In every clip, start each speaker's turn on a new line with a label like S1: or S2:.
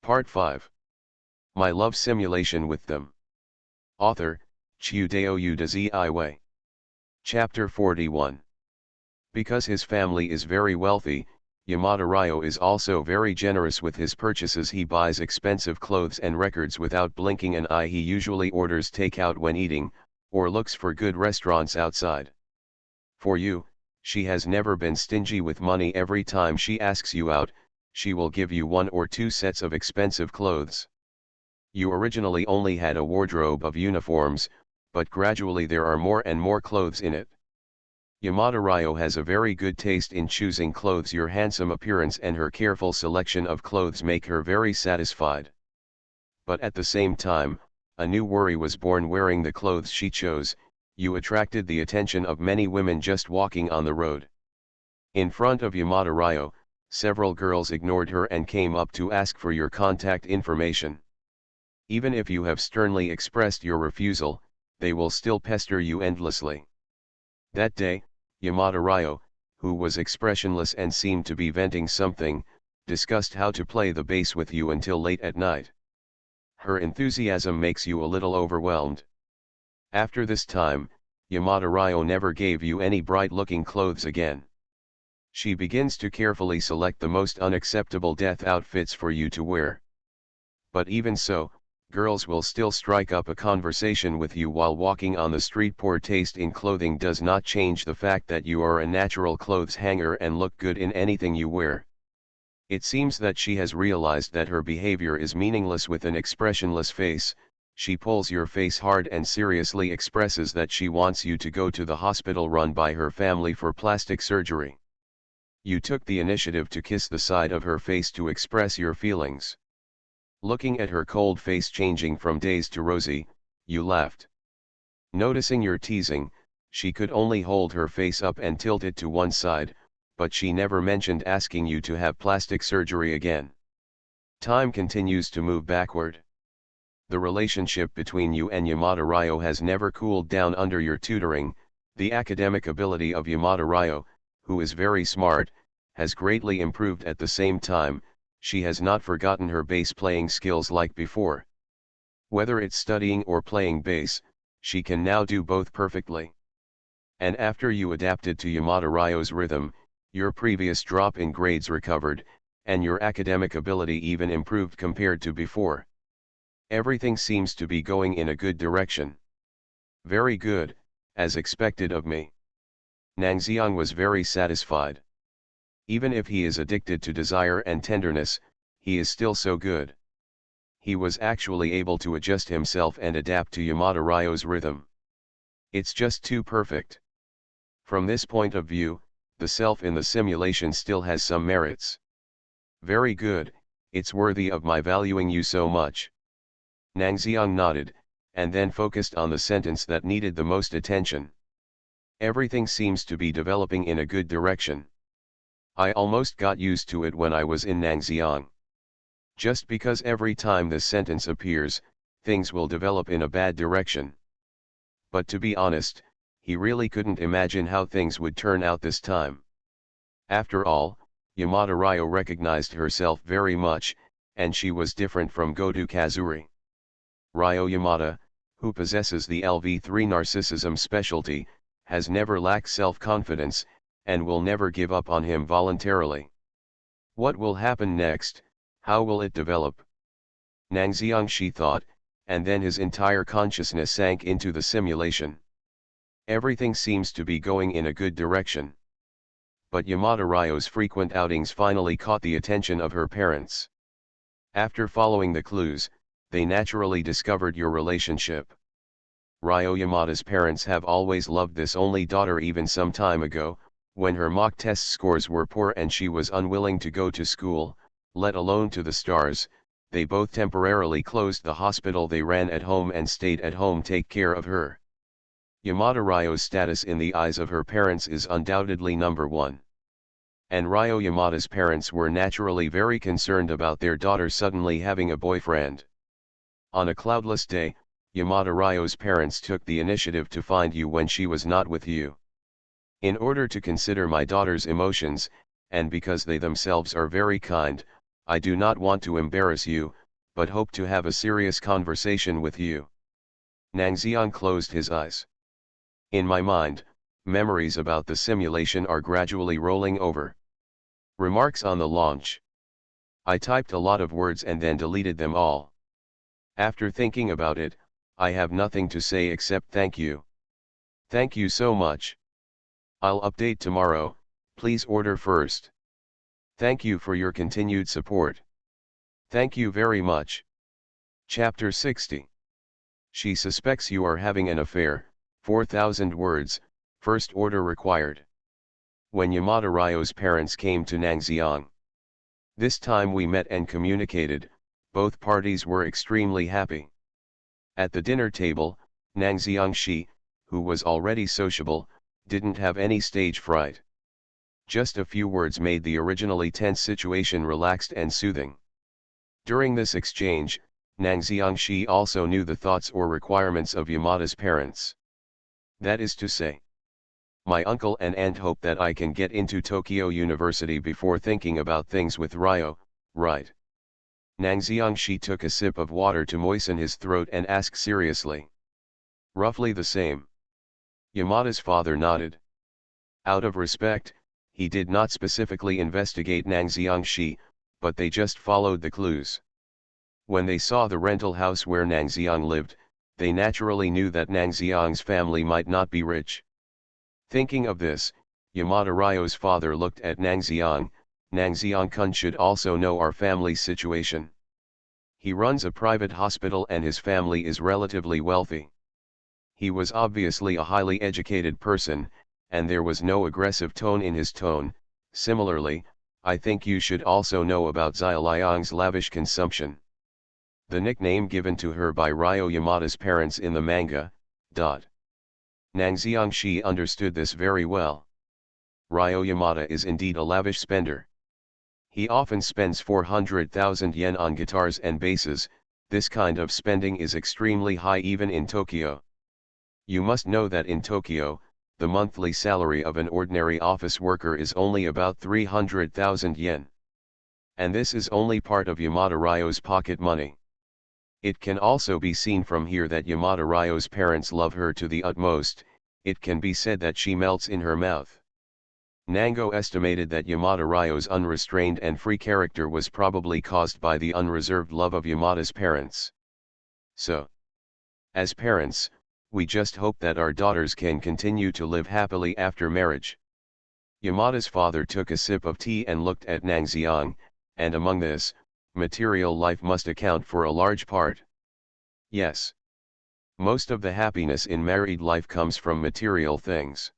S1: Part 5. My Love Simulation with Them. Author, Chiudeo Udaziiwe. Chapter 41. Because his family is very wealthy, Yamada Ryo is also very generous with his purchases. He buys expensive clothes and records without blinking an eye. He usually orders takeout when eating, or looks for good restaurants outside. For you, she has never been stingy with money. Every time she asks you out, she will give you 1 or 2 sets of expensive clothes. You originally only had a wardrobe of uniforms, but gradually there are more and more clothes in it. Yamada Ryo has a very good taste in choosing clothes. Your handsome appearance and her careful selection of clothes make her very satisfied. But at the same time, a new worry was born. Wearing the clothes she chose, you attracted the attention of many women just walking on the road. In front of Yamada Ryo, several girls ignored her and came up to ask for your contact information. Even if you have sternly expressed your refusal, they will still pester you endlessly. That day, Yamada Ryo, who was expressionless and seemed to be venting something, discussed how to play the bass with you until late at night. Her enthusiasm makes you a little overwhelmed. After this time, Yamada Ryo never gave you any bright-looking clothes again. She begins to carefully select the most unacceptable death outfits for you to wear. But even so, girls will still strike up a conversation with you while walking on the street. Poor taste in clothing does not change the fact that you are a natural clothes hanger and look good in anything you wear. It seems that she has realized that her behavior is meaningless. With an expressionless face, she pulls your face hard and seriously expresses that she wants you to go to the hospital run by her family for plastic surgery. You took the initiative to kiss the side of her face to express your feelings. Looking at her cold face changing from dazed to rosy, you laughed. Noticing your teasing, she could only hold her face up and tilt it to one side, but she never mentioned asking you to have plastic surgery again. Time continues to move backward. The relationship between you and Yamada Ryo has never cooled down under your tutoring. The academic ability of Yamada Ryo, who is very smart, has greatly improved. At the same time, she has not forgotten her bass playing skills like before. Whether it's studying or playing bass, she can now do both perfectly. And after you adapted to Yamada Ryo's rhythm, your previous drop in grades recovered, and your academic ability even improved compared to before. Everything seems to be going in a good direction. Very good, as expected of me. Nangxiang was very satisfied. Even if he is addicted to desire and tenderness, he is still so good. He was actually able to adjust himself and adapt to Yamada Ryo's rhythm. It's just too perfect. From this point of view, the self in the simulation still has some merits. Very good, it's worthy of my valuing you so much. Nangxiang nodded, and then focused on the sentence that needed the most attention. Everything seems to be developing in a good direction. I almost got used to it when I was in Nangxiang. Just because every time this sentence appears, things will develop in a bad direction. But to be honest, he really couldn't imagine how things would turn out this time. After all, Yamada Ryo recognized herself very much, and she was different from Goto Kazuri. Ryo Yamada, who possesses the LV3 narcissism specialty, has never lacked self-confidence, and will never give up on him voluntarily. What will happen next? How will it develop? Nangxiang, she thought, and then his entire consciousness sank into the simulation. Everything seems to be going in a good direction. But Yamada Ryo's frequent outings finally caught the attention of her parents. After following the clues, they naturally discovered your relationship. Ryo Yamada's parents have always loved this only daughter. Even some time ago, when her mock test scores were poor and she was unwilling to go to school, let alone to the stars, they both temporarily closed the hospital they ran at home and stayed at home take care of her. Yamada Ryo's status in the eyes of her parents is undoubtedly number one. And Ryo Yamada's parents were naturally very concerned about their daughter suddenly having a boyfriend. On a cloudless day, Yamada Ryo's parents took the initiative to find you when she was not with you. In order to consider my daughter's emotions, and because they themselves are very kind, I do not want to embarrass you, but hope to have a serious conversation with you. Nangxiang closed his eyes. In my mind, memories about the simulation are gradually rolling over. Remarks on the launch. I typed a lot of words and then deleted them all. After thinking about it, I have nothing to say except thank you. Thank you so much. I'll update tomorrow, please order first. Thank you for your continued support. Thank you very much. Chapter 60. She suspects you are having an affair, 4,000 words, first order required. When Yamada Ryo's parents came to Nangxiang. This time we met and communicated, both parties were extremely happy. At the dinner table, Nangxiang Shi, who was already sociable, didn't have any stage fright. Just a few words made the originally tense situation relaxed and soothing. During this exchange, Nangxiang Shi also knew the thoughts or requirements of Yamada's parents. That is to say, my uncle and aunt hope that I can get into Tokyo University before thinking about things with Ryo, right? Nangxiang Shi took a sip of water to moisten his throat and asked seriously. Roughly the same. Yamada's father nodded. Out of respect, he did not specifically investigate Nangxiang Shi, but they just followed the clues. When they saw the rental house where Nangxiang lived, they naturally knew that Nangxiang's family might not be rich. Thinking of this, Yamada Ryo's father looked at Nangxiang. Nangxiang-kun should also know our family's situation. He runs a private hospital and his family is relatively wealthy. He was obviously a highly educated person, and there was no aggressive tone in his tone. Similarly, I think you should also know about Xiaoliang's lavish consumption. The nickname given to her by Ryo Yamada's parents in the manga. Nangxiang Shi understood this very well. Ryo Yamada is indeed a lavish spender. He often spends 400,000 yen on guitars and basses. This kind of spending is extremely high even in Tokyo. You must know that in Tokyo, the monthly salary of an ordinary office worker is only about 300,000 yen. And this is only part of Yamada Ryo's pocket money. It can also be seen from here that Yamada Ryo's parents love her to the utmost. It can be said that she melts in her mouth. Nango estimated that Yamada Ryo's unrestrained and free character was probably caused by the unreserved love of Yamada's parents. So, as parents, we just hope that our daughters can continue to live happily after marriage. Yamada's father took a sip of tea and looked at Nangxiang, and among this, material life must account for a large part. Yes. Most of the happiness in married life comes from material things.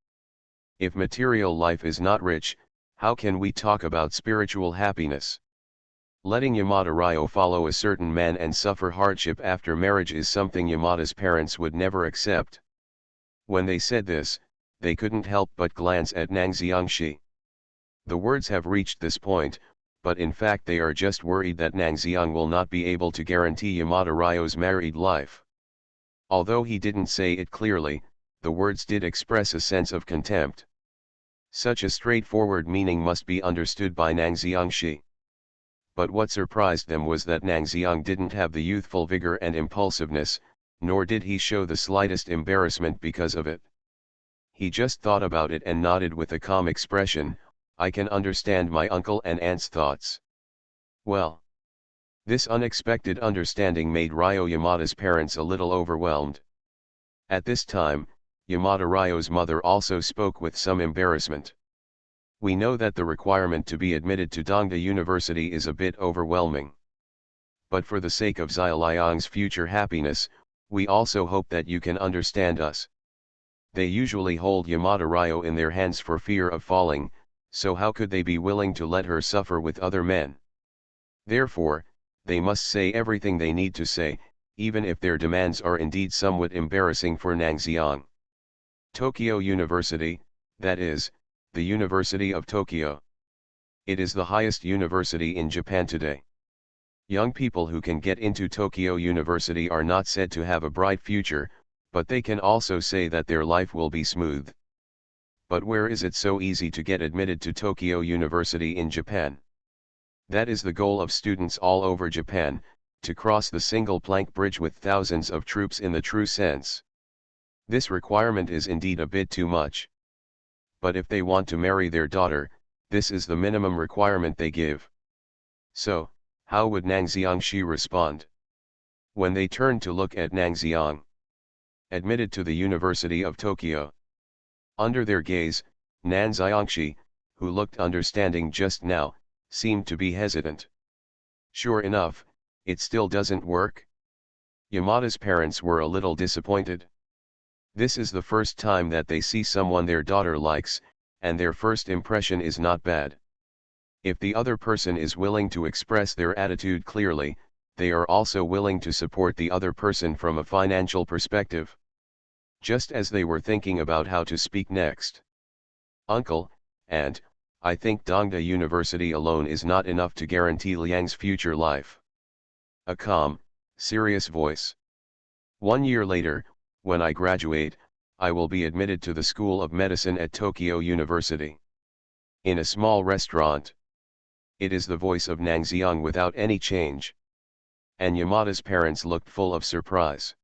S1: If material life is not rich, how can we talk about spiritual happiness? Letting Yamada Ryo follow a certain man and suffer hardship after marriage is something Yamada's parents would never accept. When they said this, they couldn't help but glance at Nangxiang Shi. The words have reached this point, but in fact they are just worried that Nangxiang will not be able to guarantee Yamada Ryo's married life. Although he didn't say it clearly, the words did express a sense of contempt. Such a straightforward meaning must be understood by Nangxiang Shi. But what surprised them was that Nangxiang didn't have the youthful vigor and impulsiveness, nor did he show the slightest embarrassment because of it. He just thought about it and nodded with a calm expression. I can understand my uncle and aunt's thoughts. Well. This unexpected understanding made Ryo Yamada's parents a little overwhelmed. At this time, Yamada Ryo's mother also spoke with some embarrassment. We know that the requirement to be admitted to Dongda University is a bit overwhelming. But for the sake of Xiaoliang's future happiness, we also hope that you can understand us. They usually hold Yamada Ryo in their hands for fear of falling, so how could they be willing to let her suffer with other men? Therefore, they must say everything they need to say, even if their demands are indeed somewhat embarrassing for Nangxiang. Tokyo University, that is, the University of Tokyo. It is the highest university in Japan today. Young people who can get into Tokyo University are not said to have a bright future, but they can also say that their life will be smooth. But where is it so easy to get admitted to Tokyo University in Japan? That is the goal of students all over Japan, to cross the single plank bridge with thousands of troops in the true sense. This requirement is indeed a bit too much. But if they want to marry their daughter, this is the minimum requirement they give. So, how would Nang Xiangxi respond? When they turned to look at Nang Xiang, admitted to the University of Tokyo. Under their gaze, Nan Xiangxi, who looked understanding just now, seemed to be hesitant. Sure enough, it still doesn't work? Yamada's parents were a little disappointed. This is the first time that they see someone their daughter likes, and their first impression is not bad. If the other person is willing to express their attitude clearly, they are also willing to support the other person from a financial perspective. Just as they were thinking about how to speak next. Uncle, and, I think Dongda University alone is not enough to guarantee Liang's future life. A calm, serious voice. 1 year later, when I graduate, I will be admitted to the School of Medicine at Tokyo University. In a small restaurant. It is the voice of Nang Xiang without any change. And Yamada's parents looked full of surprise.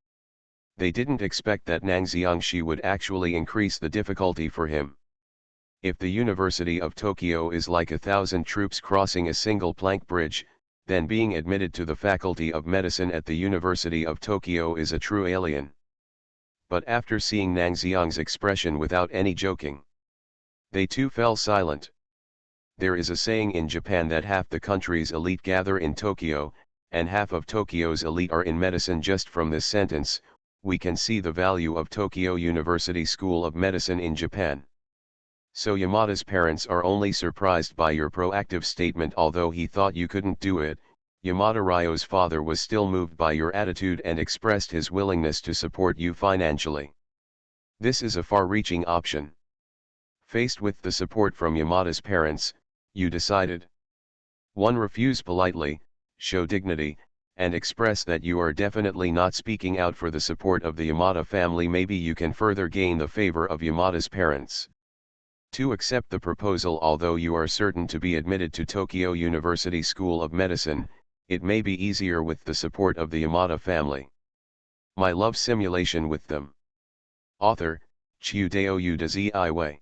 S1: They didn't expect that Nang Xiangxi would actually increase the difficulty for him. If the University of Tokyo is like 1,000 troops crossing a single plank bridge, then being admitted to the Faculty of Medicine at the University of Tokyo is a true alien. But after seeing Nang Xiang's expression without any joking, they too fell silent. There is a saying in Japan that half the country's elite gather in Tokyo, and half of Tokyo's elite are in medicine. Just from this sentence, we can see the value of Tokyo University School of Medicine in Japan. So Yamada's parents are only surprised by your proactive statement. Although he thought you couldn't do it, Yamada Ryo's father was still moved by your attitude and expressed his willingness to support you financially. This is a far-reaching option. Faced with the support from Yamada's parents, you decided. 1. Refuse politely, show dignity, and express that you are definitely not speaking out for the support of the Yamada family. Maybe you can further gain the favor of Yamada's parents. 2. Accept the proposal. Although you are certain to be admitted to Tokyo University School of Medicine, it may be easier with the support of the Yamada family. My love simulation with them. Author, Chiudeo Udazi.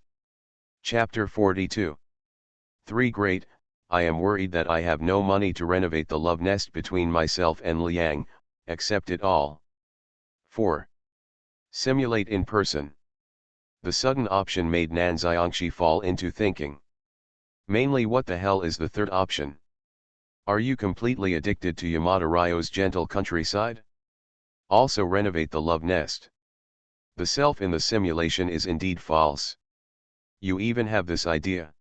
S1: Chapter 42. 3. Great, I am worried that I have no money to renovate the love nest between myself and Liang, accept it all. 4. Simulate in person. The sudden option made Nan Xiangxi fall into thinking. Mainly, what the hell is the third option? Are you completely addicted to Yamada Ryo's gentle countryside? Also renovate the love nest. The self in the simulation is indeed false. You even have this idea.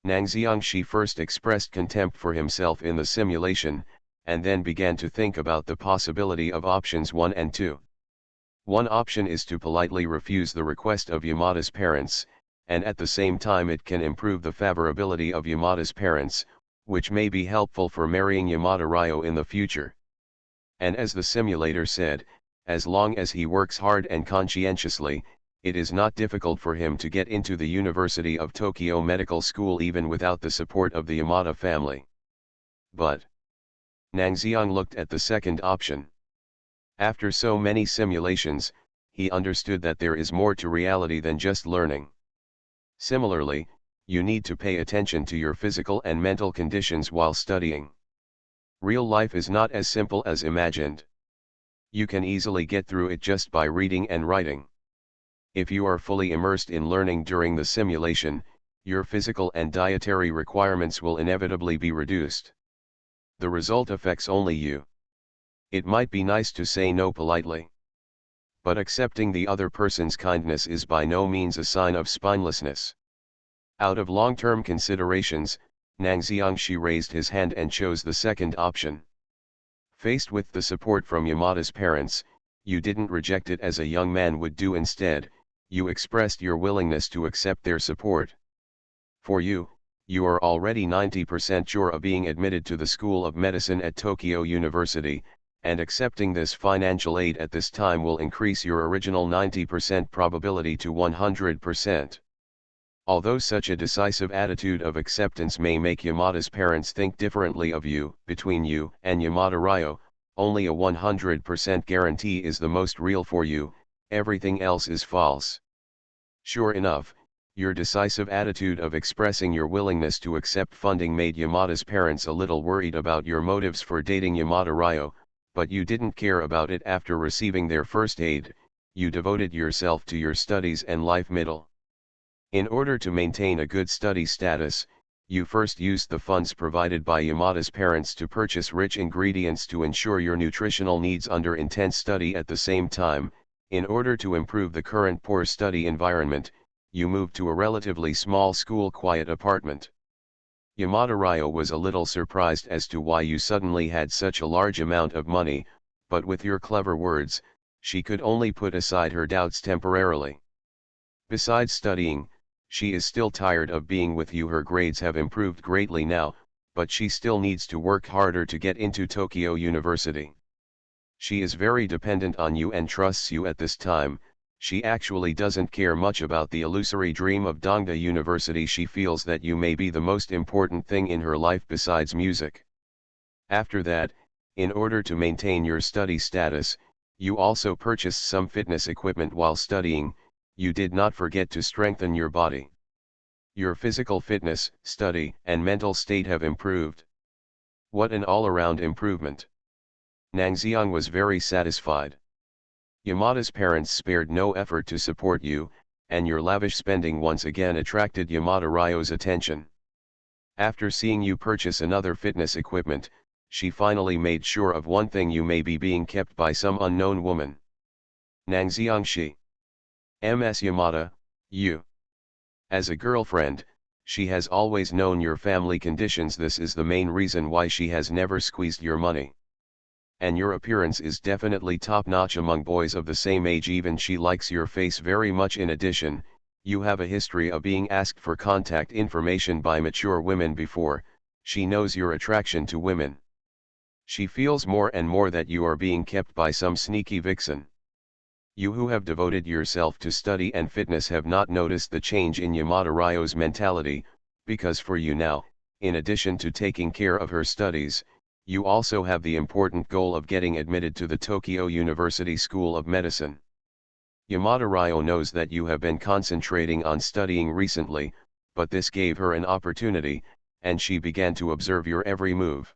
S1: Nang Xiangxi first expressed contempt for himself in the simulation, and then began to think about the possibility of options 1 and 2. One option is to politely refuse the request of Yamada's parents, and at the same time it can improve the favorability of Yamada's parents, which may be helpful for marrying Yamada Ryo in the future. And as the simulator said, as long as he works hard and conscientiously, it is not difficult for him to get into the University of Tokyo Medical School even without the support of the Yamada family. But Nang Xiang looked at the second option. After so many simulations, he understood that there is more to reality than just learning. Similarly, you need to pay attention to your physical and mental conditions while studying. Real life is not as simple as imagined. You can easily get through it just by reading and writing. If you are fully immersed in learning during the simulation, your physical and dietary requirements will inevitably be reduced. The result affects only you. It might be nice to say no politely. But accepting the other person's kindness is by no means a sign of spinelessness. Out of long-term considerations, Nang Xiangxi raised his hand and chose the second option. Faced with the support from Yamada's parents, you didn't reject it as a young man would do. Instead, you expressed your willingness to accept their support. For you, you are already 90% sure of being admitted to the School of Medicine at Tokyo University, and accepting this financial aid at this time will increase your original 90% probability to 100%. Although such a decisive attitude of acceptance may make Yamada's parents think differently of you, between you and Yamada Ryo, only a 100% guarantee is the most real for you, everything else is false. Sure enough, your decisive attitude of expressing your willingness to accept funding made Yamada's parents a little worried about your motives for dating Yamada Ryo, but you didn't care about it after receiving their first aid. You devoted yourself to your studies and life middle. In order to maintain a good study status, you first used the funds provided by Yamada's parents to purchase rich ingredients to ensure your nutritional needs under intense study. At the same time, in order to improve the current poor study environment, you moved to a relatively small school quiet apartment. Yamada Ryo was a little surprised as to why you suddenly had such a large amount of money, but with your clever words, she could only put aside her doubts temporarily. Besides studying, she is still tired of being with you. Her grades have improved greatly now, but she still needs to work harder to get into Tokyo University. She is very dependent on you and trusts you at this time. She actually doesn't care much about the illusory dream of Dongda University. She feels that you may be the most important thing in her life besides music. After that, in order to maintain your study status, you also purchased some fitness equipment while studying. You did not forget to strengthen your body. Your physical fitness, study, and mental state have improved. What an all-around improvement. Nangxiang was very satisfied. Yamada's parents spared no effort to support you, and your lavish spending once again attracted Yamada Ryo's attention. After seeing you purchase another fitness equipment, she finally made sure of one thing: you may be being kept by some unknown woman. Nangxiang Shi. Ms. Yamada, you. As a girlfriend, she has always known your family conditions. This is the main reason why she has never squeezed your money. And your appearance is definitely top-notch among boys of the same age. Even she likes your face very much. In addition, you have a history of being asked for contact information by mature women before. She knows your attraction to women. She feels more and more that you are being kept by some sneaky vixen. You who have devoted yourself to study and fitness have not noticed the change in Yamada Ryo's mentality, because for you now, in addition to taking care of her studies, you also have the important goal of getting admitted to the Tokyo University School of Medicine. Yamada Ryo knows that you have been concentrating on studying recently, but this gave her an opportunity, and she began to observe your every move.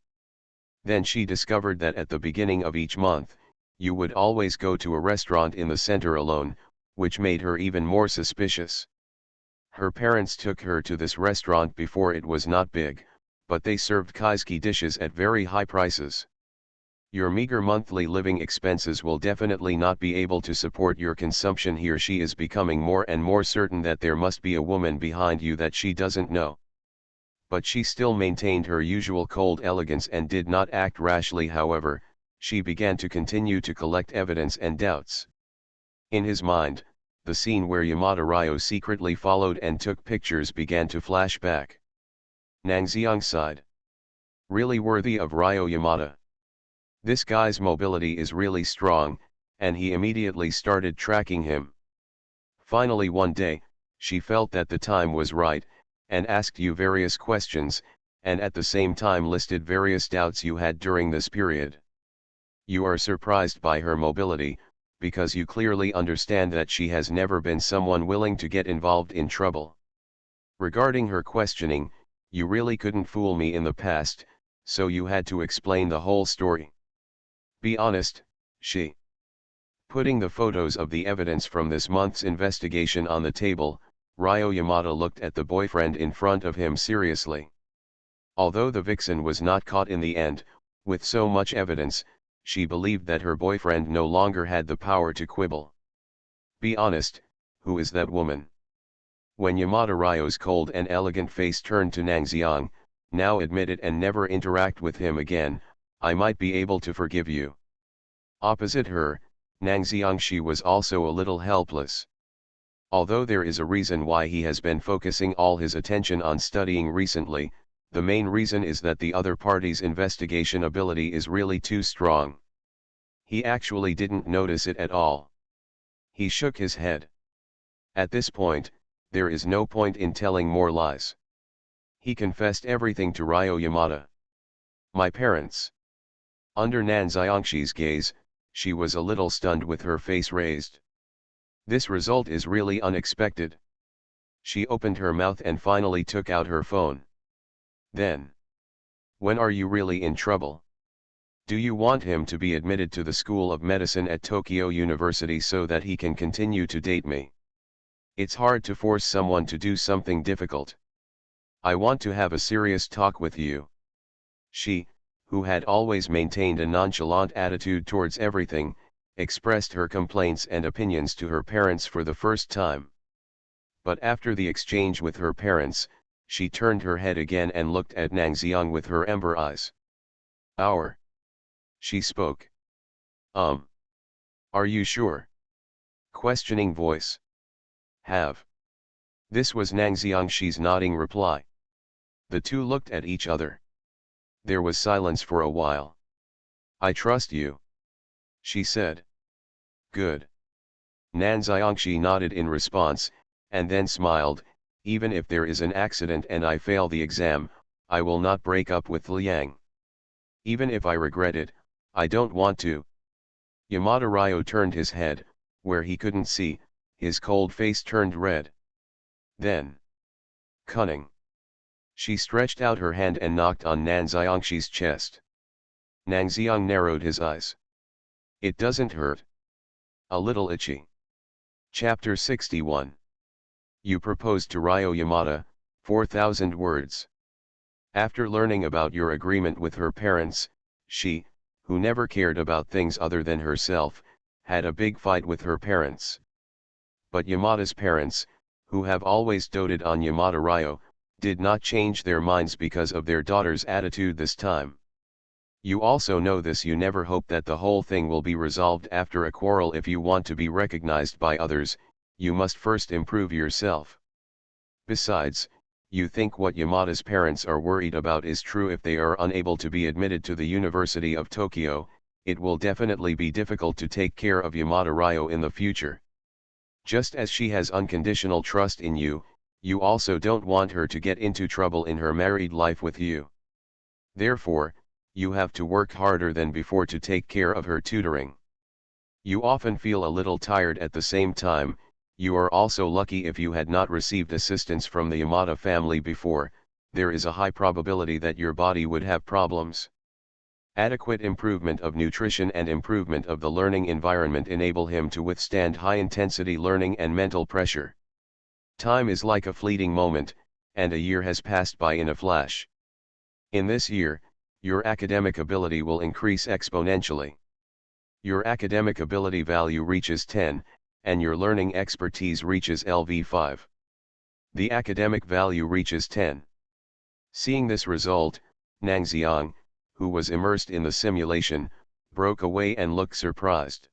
S1: Then she discovered that at the beginning of each month, you would always go to a restaurant in the center alone, which made her even more suspicious. Her parents took her to this restaurant before. It was not big, but they served kaiseki dishes at very high prices. Your meager monthly living expenses will definitely not be able to support your consumption here. She is becoming more and more certain that there must be a woman behind you that she doesn't know. But she still maintained her usual cold elegance and did not act rashly. However, she began to continue to collect evidence and doubts. In his mind, the scene where Yamada Ryo secretly followed and took pictures began to flash back. Nangxiang sighed. Really worthy of Ryo Yamada. This guy's mobility is really strong, and he immediately started tracking him. Finally one day, she felt that the time was right, and asked you various questions, and at the same time listed various doubts you had during this period. You are surprised by her mobility, because you clearly understand that she has never been someone willing to get involved in trouble. Regarding her questioning, you really couldn't fool me in the past, so you had to explain the whole story. Be honest, she. Putting the photos of the evidence from this month's investigation on the table, Ryo Yamada looked at the boyfriend in front of him seriously. Although the vixen was not caught in the end, with so much evidence, she believed that her boyfriend no longer had the power to quibble. Be honest, who is that woman? When Yamada Ryo's cold and elegant face turned to Nangxiang, now admit it and never interact with him again, I might be able to forgive you. Opposite her, Nangxiang Shi was also a little helpless. Although there is a reason why he has been focusing all his attention on studying recently, the main reason is that the other party's investigation ability is really too strong. He actually didn't notice it at all. He shook his head. At this point, there is no point in telling more lies. He confessed everything to Ryo Yamada. My parents. Under Nan Xiangshi's gaze, she was a little stunned with her face raised. This result is really unexpected. She opened her mouth and finally took out her phone. Then. When are you really in trouble? Do you want him to be admitted to the School of Medicine at Tokyo University so that he can continue to date me? It's hard to force someone to do something difficult. I want to have a serious talk with you. She, who had always maintained a nonchalant attitude towards everything, expressed her complaints and opinions to her parents for the first time. But after the exchange with her parents, she turned her head again and looked at Nang Xiang with her ember eyes. She spoke. Are you sure? Questioning voice. Have. This was Nang Xiangshi's nodding reply. The two looked at each other. There was silence for a while. I trust you, she said. Good. Nan Xiangshi nodded in response, and then smiled. Even if there is an accident and I fail the exam, I will not break up with Liang. Even if I regret it, I don't want to. Yamada Ryo turned his head, where he couldn't see, his cold face turned red. Then. Cunning. She stretched out her hand and knocked on Nan Xiangshi's chest. Nang Xiang narrowed his eyes. It doesn't hurt. A little itchy. Chapter 61. You proposed to Ryo Yamada, 4,000 words. After learning about your agreement with her parents, she, who never cared about things other than herself, had a big fight with her parents. But Yamada's parents, who have always doted on Yamada Ryo, did not change their minds because of their daughter's attitude this time. You also know this. You never hope that the whole thing will be resolved after a quarrel. If you want to be recognized by others, you must first improve yourself. Besides, you think what Yamada's parents are worried about is true. If they are unable to be admitted to the University of Tokyo, it will definitely be difficult to take care of Yamada Ryo in the future. Just as she has unconditional trust in you, you also don't want her to get into trouble in her married life with you. Therefore, you have to work harder than before to take care of her tutoring. You often feel a little tired at the same time. You are also lucky if you had not received assistance from the Yamada family before. There is a high probability that your body would have problems. Adequate improvement of nutrition and improvement of the learning environment enable him to withstand high-intensity learning and mental pressure. Time is like a fleeting moment, and a year has passed by in a flash. In this year, your academic ability will increase exponentially. Your academic ability value reaches 10, and your learning expertise reaches LV5. The academic value reaches 10. Seeing this result, Nang Xiang, who was immersed in the simulation, broke away and looked surprised.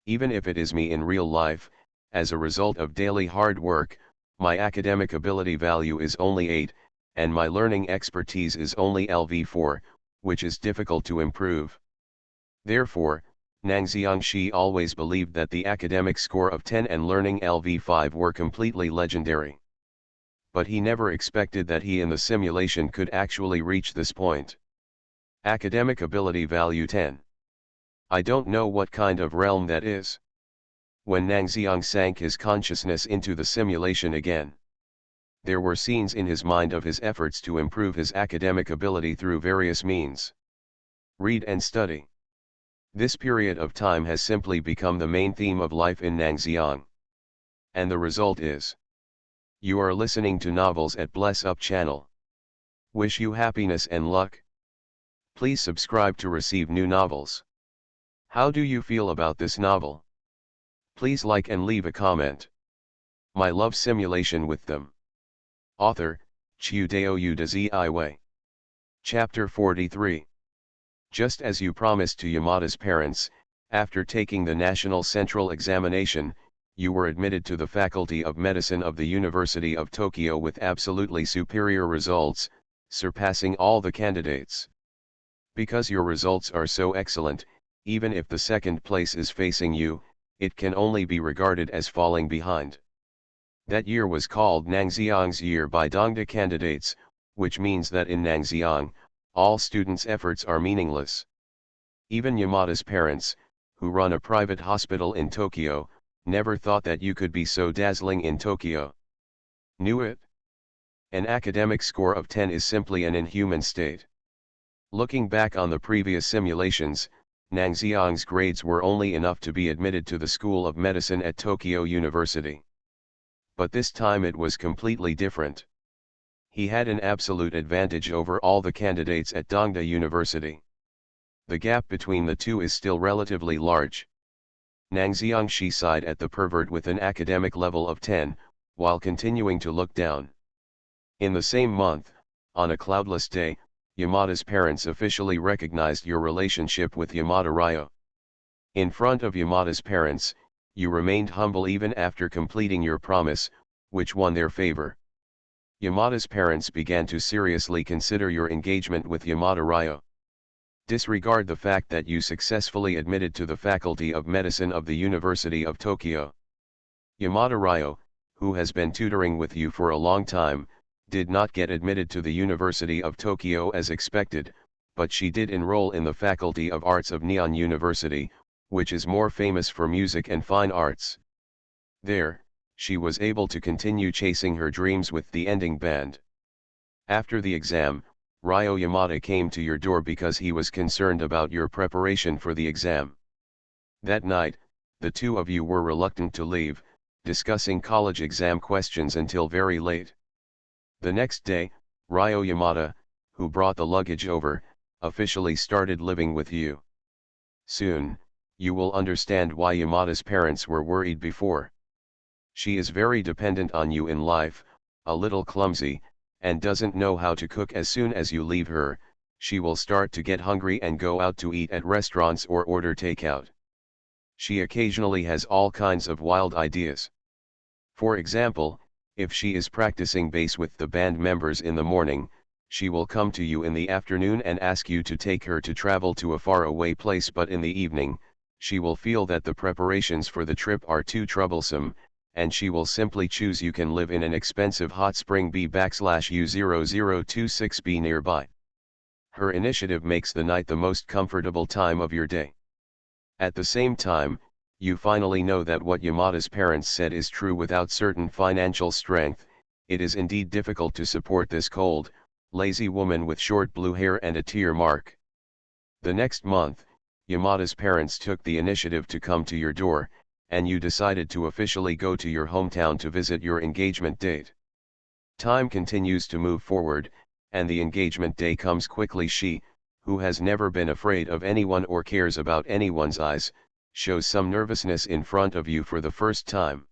S1: Even if it is me in real life, as a result of daily hard work, my academic ability value is only 8, and my learning expertise is only LV4, which is difficult to improve. Therefore, Nang Xiangshi always believed that the academic score of 10 and learning LV5 were completely legendary. But he never expected that he in the simulation could actually reach this point. Academic ability value 10. I don't know what kind of realm that is. When Nang Xiang sank his consciousness into the simulation again, there were scenes in his mind of his efforts to improve his academic ability through various means. Read and study. This period of time has simply become the main theme of life in Nang Xiang. And the result is, you are listening to novels at Bless Up channel. Wish you happiness and luck. Please subscribe to receive new novels. How do you feel about this novel? Please like and leave a comment. My love simulation with them. Author, Chiudeo Udaziiwei. Chapter 43. Just as you promised to Yamada's parents, after taking the National Central Examination, you were admitted to the Faculty of Medicine of the University of Tokyo with absolutely superior results, surpassing all the candidates. Because your results are so excellent, even if the second place is facing you, it can only be regarded as falling behind. That year was called Nangxiang's Year by Dongda candidates, which means that in Nangxiang, all students' efforts are meaningless. Even Yamada's parents, who run a private hospital in Tokyo, never thought that you could be so dazzling in Tokyo. Knew it? An academic score of 10 is simply an inhuman state. Looking back on the previous simulations, Nangxiang's grades were only enough to be admitted to the School of Medicine at Tokyo University. But this time it was completely different. He had an absolute advantage over all the candidates at Dongda University. The gap between the two is still relatively large. Nangxiang Shi sighed at the pervert with an academic level of 10, while continuing to look down. In the same month, on a cloudless day, Yamada's parents officially recognized your relationship with Yamada Ryo. In front of Yamada's parents, you remained humble even after completing your promise, which won their favor. Yamada's parents began to seriously consider your engagement with Yamada Ryo. Disregard the fact that you successfully admitted to the Faculty of Medicine of the University of Tokyo. Yamada Ryo, who has been tutoring with you for a long time, did not get admitted to the University of Tokyo as expected, but she did enroll in the Faculty of Arts of Nihon University, which is more famous for music and fine arts. There, she was able to continue chasing her dreams with the ending band. After the exam, Ryo Yamada came to your door because he was concerned about your preparation for the exam. That night, the two of you were reluctant to leave, discussing college exam questions until very late. The next day, Ryo Yamada, who brought the luggage over, officially started living with you. Soon, you will understand why Yamada's parents were worried before. She is very dependent on you in life, a little clumsy, and doesn't know how to cook. As soon as you leave her, she will start to get hungry and go out to eat at restaurants or order takeout. She occasionally has all kinds of wild ideas. For example, if she is practicing bass with the band members in the morning, she will come to you in the afternoon and ask you to take her to travel to a faraway place, but in the evening, she will feel that the preparations for the trip are too troublesome, and she will simply choose you can live in an expensive hot spring B/U0026B nearby. Her initiative makes the night the most comfortable time of your day. At the same time, you finally know that what Yamada's parents said is true. Without certain financial strength, it is indeed difficult to support this cold, lazy woman with short blue hair and a tear mark. The next month, Yamada's parents took the initiative to come to your door, and you decided to officially go to your hometown to visit your engagement date. Time continues to move forward, and the engagement day comes quickly. She, who has never been afraid of anyone or cares about anyone's eyes, shows some nervousness in front of you for the first time.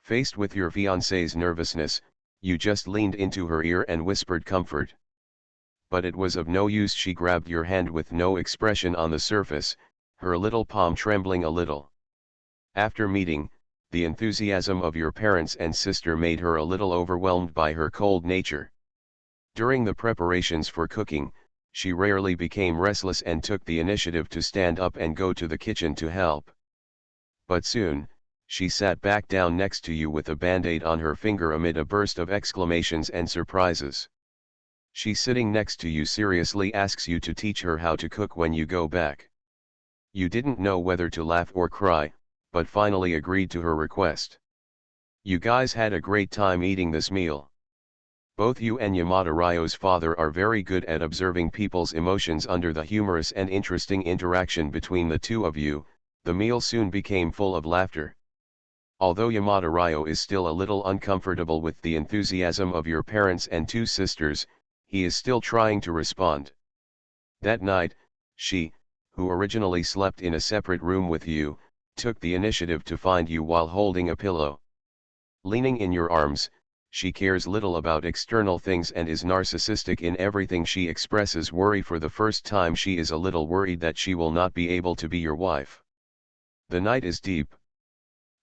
S1: Faced with your fiancé's nervousness, you just leaned into her ear and whispered comfort. But it was of no use. She grabbed your hand with no expression on the surface, her little palm trembling a little. After meeting, the enthusiasm of your parents and sister made her a little overwhelmed by her cold nature. During the preparations for cooking, she rarely became restless and took the initiative to stand up and go to the kitchen to help. But soon, she sat back down next to you with a band-aid on her finger amid a burst of exclamations and surprises. She, sitting next to you, seriously asks you to teach her how to cook when you go back. You didn't know whether to laugh or cry, but finally agreed to her request. You guys had a great time eating this meal. Both you and Yamada Ryo's father are very good at observing people's emotions. Under the humorous and interesting interaction between the two of you, the meal soon became full of laughter. Although Yamada Ryo is still a little uncomfortable with the enthusiasm of your parents and two sisters, he is still trying to respond. That night, she, who originally slept in a separate room with you, took the initiative to find you while holding a pillow. Leaning in your arms, she cares little about external things and is narcissistic in everything she expresses worry. For the first time, she is a little worried that she will not be able to be your wife. The night is deep.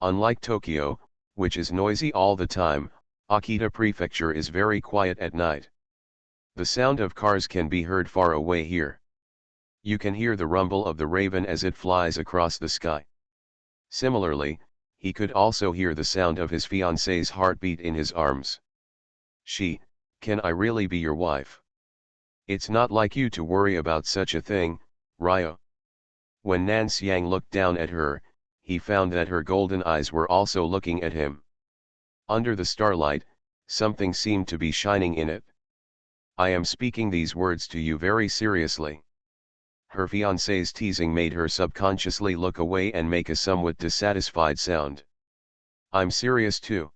S1: Unlike Tokyo, which is noisy all the time, Akita Prefecture is very quiet at night. The sound of cars can be heard far away here. You can hear the rumble of the raven as it flies across the sky. Similarly, he could also hear the sound of his fiancée's heartbeat in his arms. She, can I really be your wife? It's not like you to worry about such a thing, Ryo. When Nan Xiang looked down at her, he found that her golden eyes were also looking at him. Under the starlight, something seemed to be shining in it. I am speaking these words to you very seriously. Her fiancé's teasing made her subconsciously look away and make a somewhat dissatisfied sound. I'm serious too.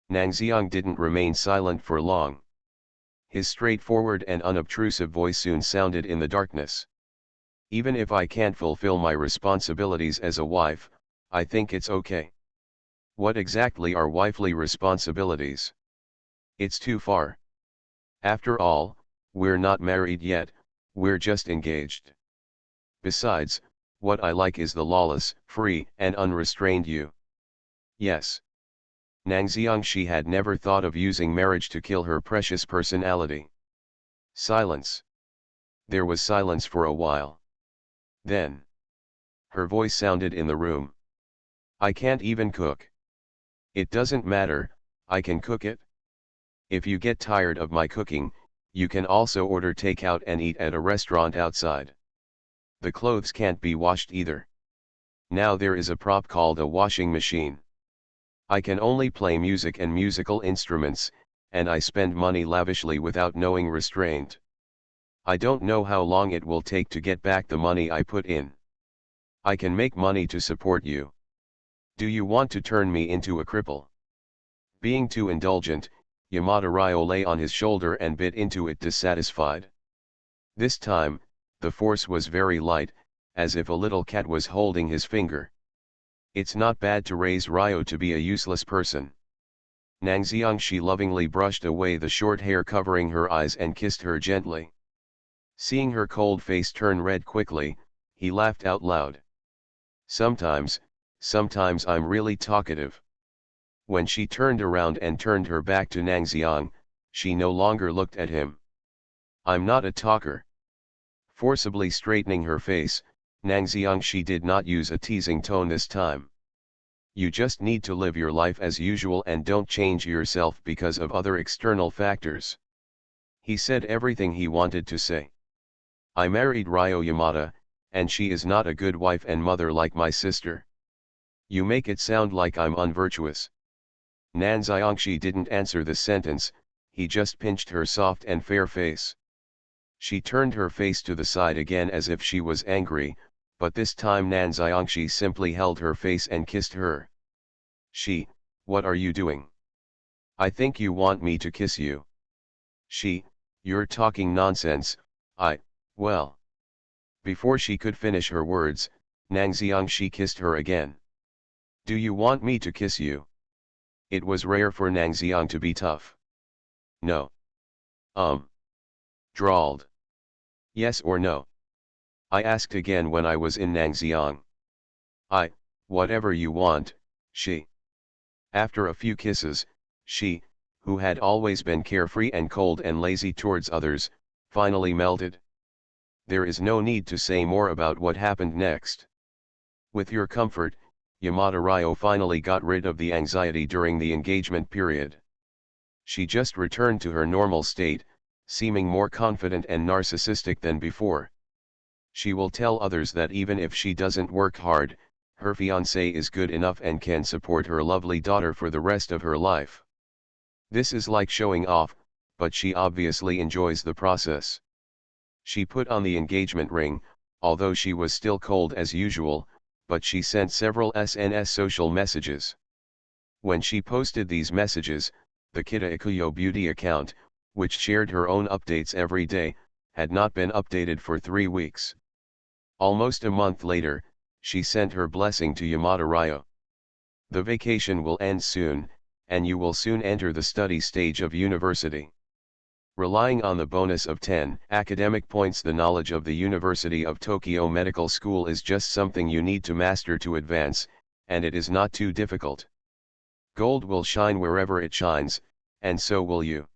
S1: Nang Xiang didn't remain silent for long. His straightforward and unobtrusive voice soon sounded in the darkness. Even if I can't fulfill my responsibilities as a wife, I think it's okay. What exactly are wifely responsibilities? It's too far. After all, we're not married yet, we're just engaged. Besides, what I like is the lawless, free and unrestrained you. Yes. Nang Xiang, she had never thought of using marriage to kill her precious personality. Silence. There was silence for a while. Then, her voice sounded in the room. I can't even cook. It doesn't matter, I can cook it. If you get tired of my cooking, you can also order takeout and eat at a restaurant outside. The clothes can't be washed either. Now there is a prop called a washing machine. I can only play music and musical instruments, and I spend money lavishly without knowing restraint. I don't know how long it will take to get back the money I put in. I can make money to support you. Do you want to turn me into a cripple? Being too indulgent, Yamada Ryo lay on his shoulder and bit into it dissatisfied. This time, the force was very light, as if a little cat was holding his finger. It's not bad to raise Ryo to be a useless person. Nang Xiang, she lovingly brushed away the short hair covering her eyes and kissed her gently. Seeing her cold face turn red quickly, he laughed out loud. Sometimes I'm really talkative. When she turned around and turned her back to Nang Xiang, she no longer looked at him. I'm not a talker. Forcibly straightening her face, Nang Xiang, she did not use a teasing tone this time. You just need to live your life as usual and don't change yourself because of other external factors. He said everything he wanted to say. I married Ryo Yamada, and she is not a good wife and mother like my sister. You make it sound like I'm unvirtuous. Nan Xiangxi didn't answer the sentence, he just pinched her soft and fair face. She turned her face to the side again as if she was angry, but this time Nan Xiangxi simply held her face and kissed her. She, what are you doing? I think you want me to kiss you. She, you're talking nonsense, well. Before she could finish her words, Nang Xiangxi kissed her again. Do you want me to kiss you? It was rare for Nang Xiang to be tough. No. Drawled. Yes or no? I asked again when I was in Nang Xiang. Whatever you want, she. After a few kisses, she, who had always been carefree and cold and lazy towards others, finally melted. There is no need to say more about what happened next. With your comfort, Yamada Ryo finally got rid of the anxiety during the engagement period. She just returned to her normal state, seeming more confident and narcissistic than before. She will tell others that even if she doesn't work hard, her fiancé is good enough and can support her lovely daughter for the rest of her life. This is like showing off, but she obviously enjoys the process. She put on the engagement ring, although she was still cold as usual, but she sent several SNS social messages. When she posted these messages, the Kita Ikuyo beauty account, which shared her own updates every day, had not been updated for 3 weeks. Almost a month later, she sent her blessing to Yamada Ryo. The vacation will end soon, and you will soon enter the study stage of university. Relying on the bonus of 10 academic points, the knowledge of the University of Tokyo Medical School is just something you need to master to advance, and it is not too difficult. Gold will shine wherever it shines, and so will you.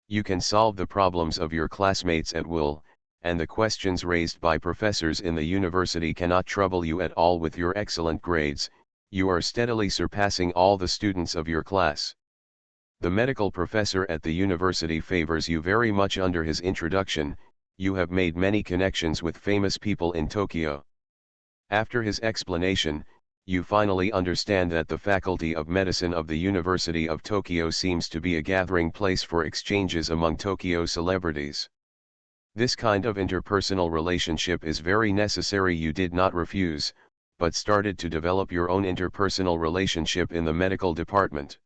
S1: You can solve the problems of your classmates at will, and the questions raised by professors in the university cannot trouble you at all with your excellent grades. You are steadily surpassing all the students of your class. The medical professor at the university favors you very much. Under his introduction, you have made many connections with famous people in Tokyo. After his explanation, you finally understand that the Faculty of Medicine of the University of Tokyo seems to be a gathering place for exchanges among Tokyo celebrities. This kind of interpersonal relationship is very necessary. You did not refuse, but started to develop your own interpersonal relationship in the medical department.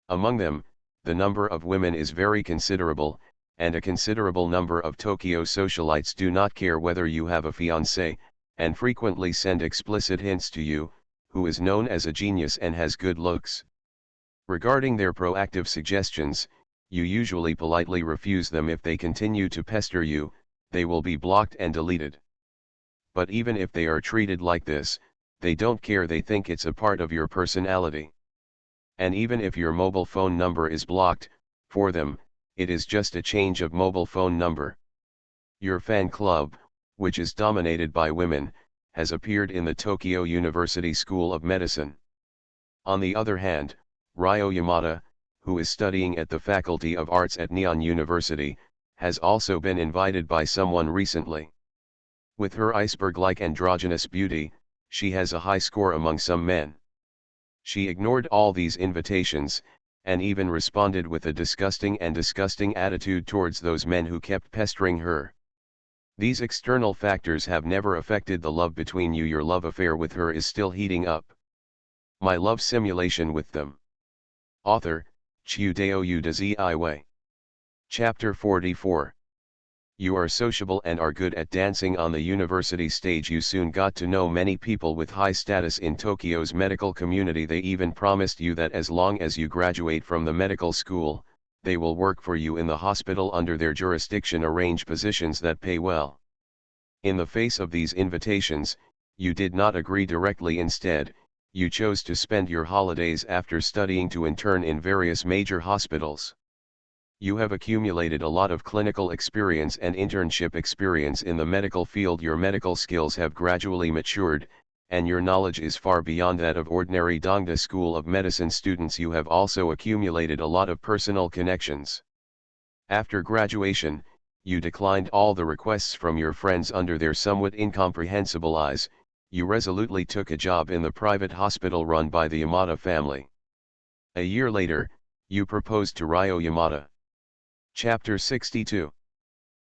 S1: Among them, the number of women is very considerable, and a considerable number of Tokyo socialites do not care whether you have a fiancé, and frequently send explicit hints to you, who is known as a genius and has good looks. Regarding their proactive suggestions, you usually politely refuse them. If they continue to pester you, they will be blocked and deleted. But even if they are treated like this, they don't care. They think it's a part of your personality. And even if your mobile phone number is blocked, for them, it is just a change of mobile phone number. Your fan club, which is dominated by women, has appeared in the Tokyo University School of Medicine. On the other hand, Ryo Yamada, who is studying at the Faculty of Arts at Nihon University, has also been invited by someone recently. With her iceberg-like androgynous beauty, she has a high score among some men. She ignored all these invitations, and even responded with a disgusting attitude towards those men who kept pestering her. These external factors have never affected the love between you. Your love affair with her is still heating up. My love simulation with them. Author, Chiudeo Udaziiway. Chapter 44. You are sociable and are good at dancing on the university stage. You soon got to know many people with high status in Tokyo's medical community. They even promised you that as long as you graduate from the medical school, they will work for you in the hospital under their jurisdiction, arrange positions that pay well. In the face of these invitations, you did not agree directly. Instead, you chose to spend your holidays after studying to intern in various major hospitals. You have accumulated a lot of clinical experience and internship experience in the medical field. Your medical skills have gradually matured, and your knowledge is far beyond that of ordinary Dongda School of Medicine students. You have also accumulated a lot of personal connections. After graduation, you declined all the requests from your friends under their somewhat incomprehensible eyes. You resolutely took a job in the private hospital run by the Yamada family. A year later, you proposed to Ryo Yamada. Chapter 62.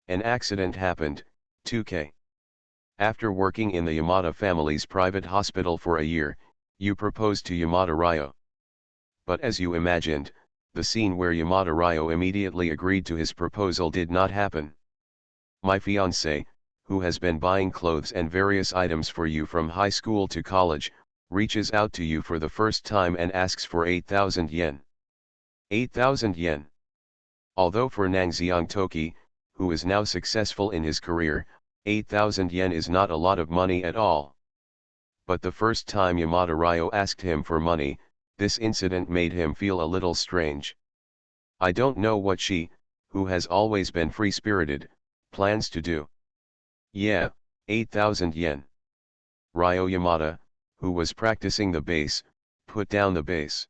S1: An accident happened, 2K. After working in the Yamada family's private hospital for a year, you proposed to Yamada Ryo. But as you imagined, the scene where Yamada Ryo immediately agreed to his proposal did not happen. My fiancé, who has been buying clothes and various items for you from high school to college, reaches out to you for the first time and asks for 8,000 yen. 8,000 yen. Although for Nangxiang Toki, who is now successful in his career, 8,000 yen is not a lot of money at all. But the first time Yamada Ryo asked him for money, this incident made him feel a little strange. I don't know what she, who has always been free-spirited, plans to do. Yeah, 8,000 yen. Ryo Yamada, who was practicing the bass, put down the bass.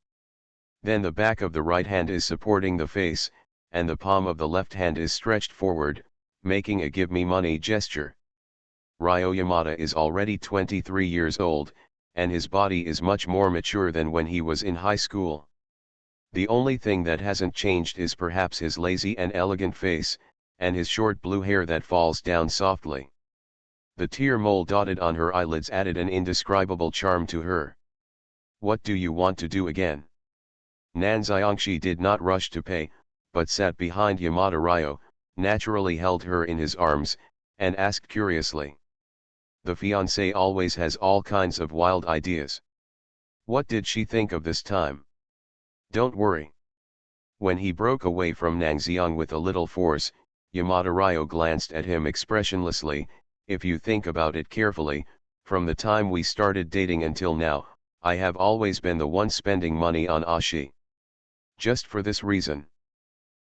S1: Then the back of the right hand is supporting the face, and the palm of the left hand is stretched forward, making a give me money gesture. Ryo Yamada is already 23 years old, and his body is much more mature than when he was in high school. The only thing that hasn't changed is perhaps his lazy and elegant face, and his short blue hair that falls down softly. The tear mole dotted on her eyelids added an indescribable charm to her. What do you want to do again? Nanxiangshi did not rush to pay, but sat behind Yamada Ryo, naturally held her in his arms, and asked curiously. The fiancé always has all kinds of wild ideas. What did she think of this time? Don't worry. When he broke away from Nangxiang with a little force, Yamada Ryo glanced at him expressionlessly. If you think about it carefully, from the time we started dating until now, I have always been the one spending money on Ashi. Just for this reason.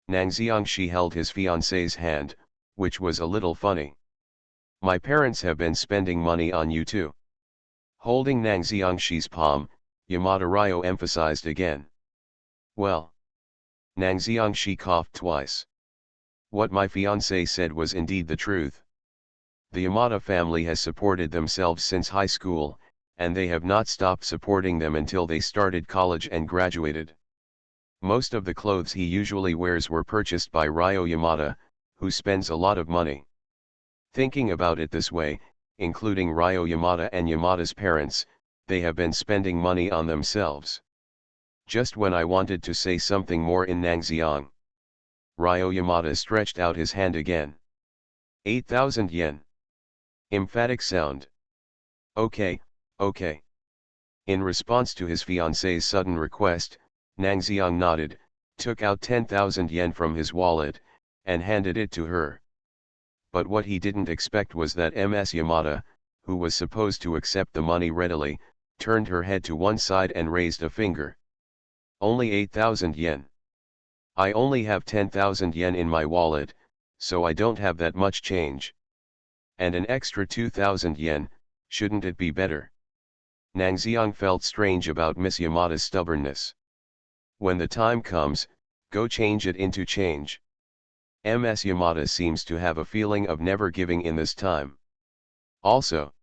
S1: Nangxiangshi held his fiancé's hand, which was a little funny. My parents have been spending money on you too. Holding Nangxiangshi's palm, Yamada Ryo emphasized again. Well. Nang Xiangshi coughed twice. What my fiancé said was indeed the truth. The Yamada family has supported themselves since high school, and they have not stopped supporting them until they started college and graduated. Most of the clothes he usually wears were purchased by Ryo Yamada, who spends a lot of money. Thinking about it this way, including Ryo Yamada and Yamada's parents, they have been spending money on themselves. Just when I wanted to say something more in Nangxiang, Ryo Yamada stretched out his hand again. 8,000 yen. Emphatic sound. Okay, okay. In response to his fiancée's sudden request, Nangxiang nodded, took out 10,000 yen from his wallet, and handed it to her. But what he didn't expect was that Ms. Yamada, who was supposed to accept the money readily, turned her head to one side and raised a finger. Only 8,000 yen. I only have 10,000 yen in my wallet, so I don't have that much change. And an extra 2,000 yen, shouldn't it be better? Nangxiang felt strange about Miss Yamada's stubbornness. When the time comes, go change it into change. Ms. Yamada seems to have a feeling of never giving in this time. Also,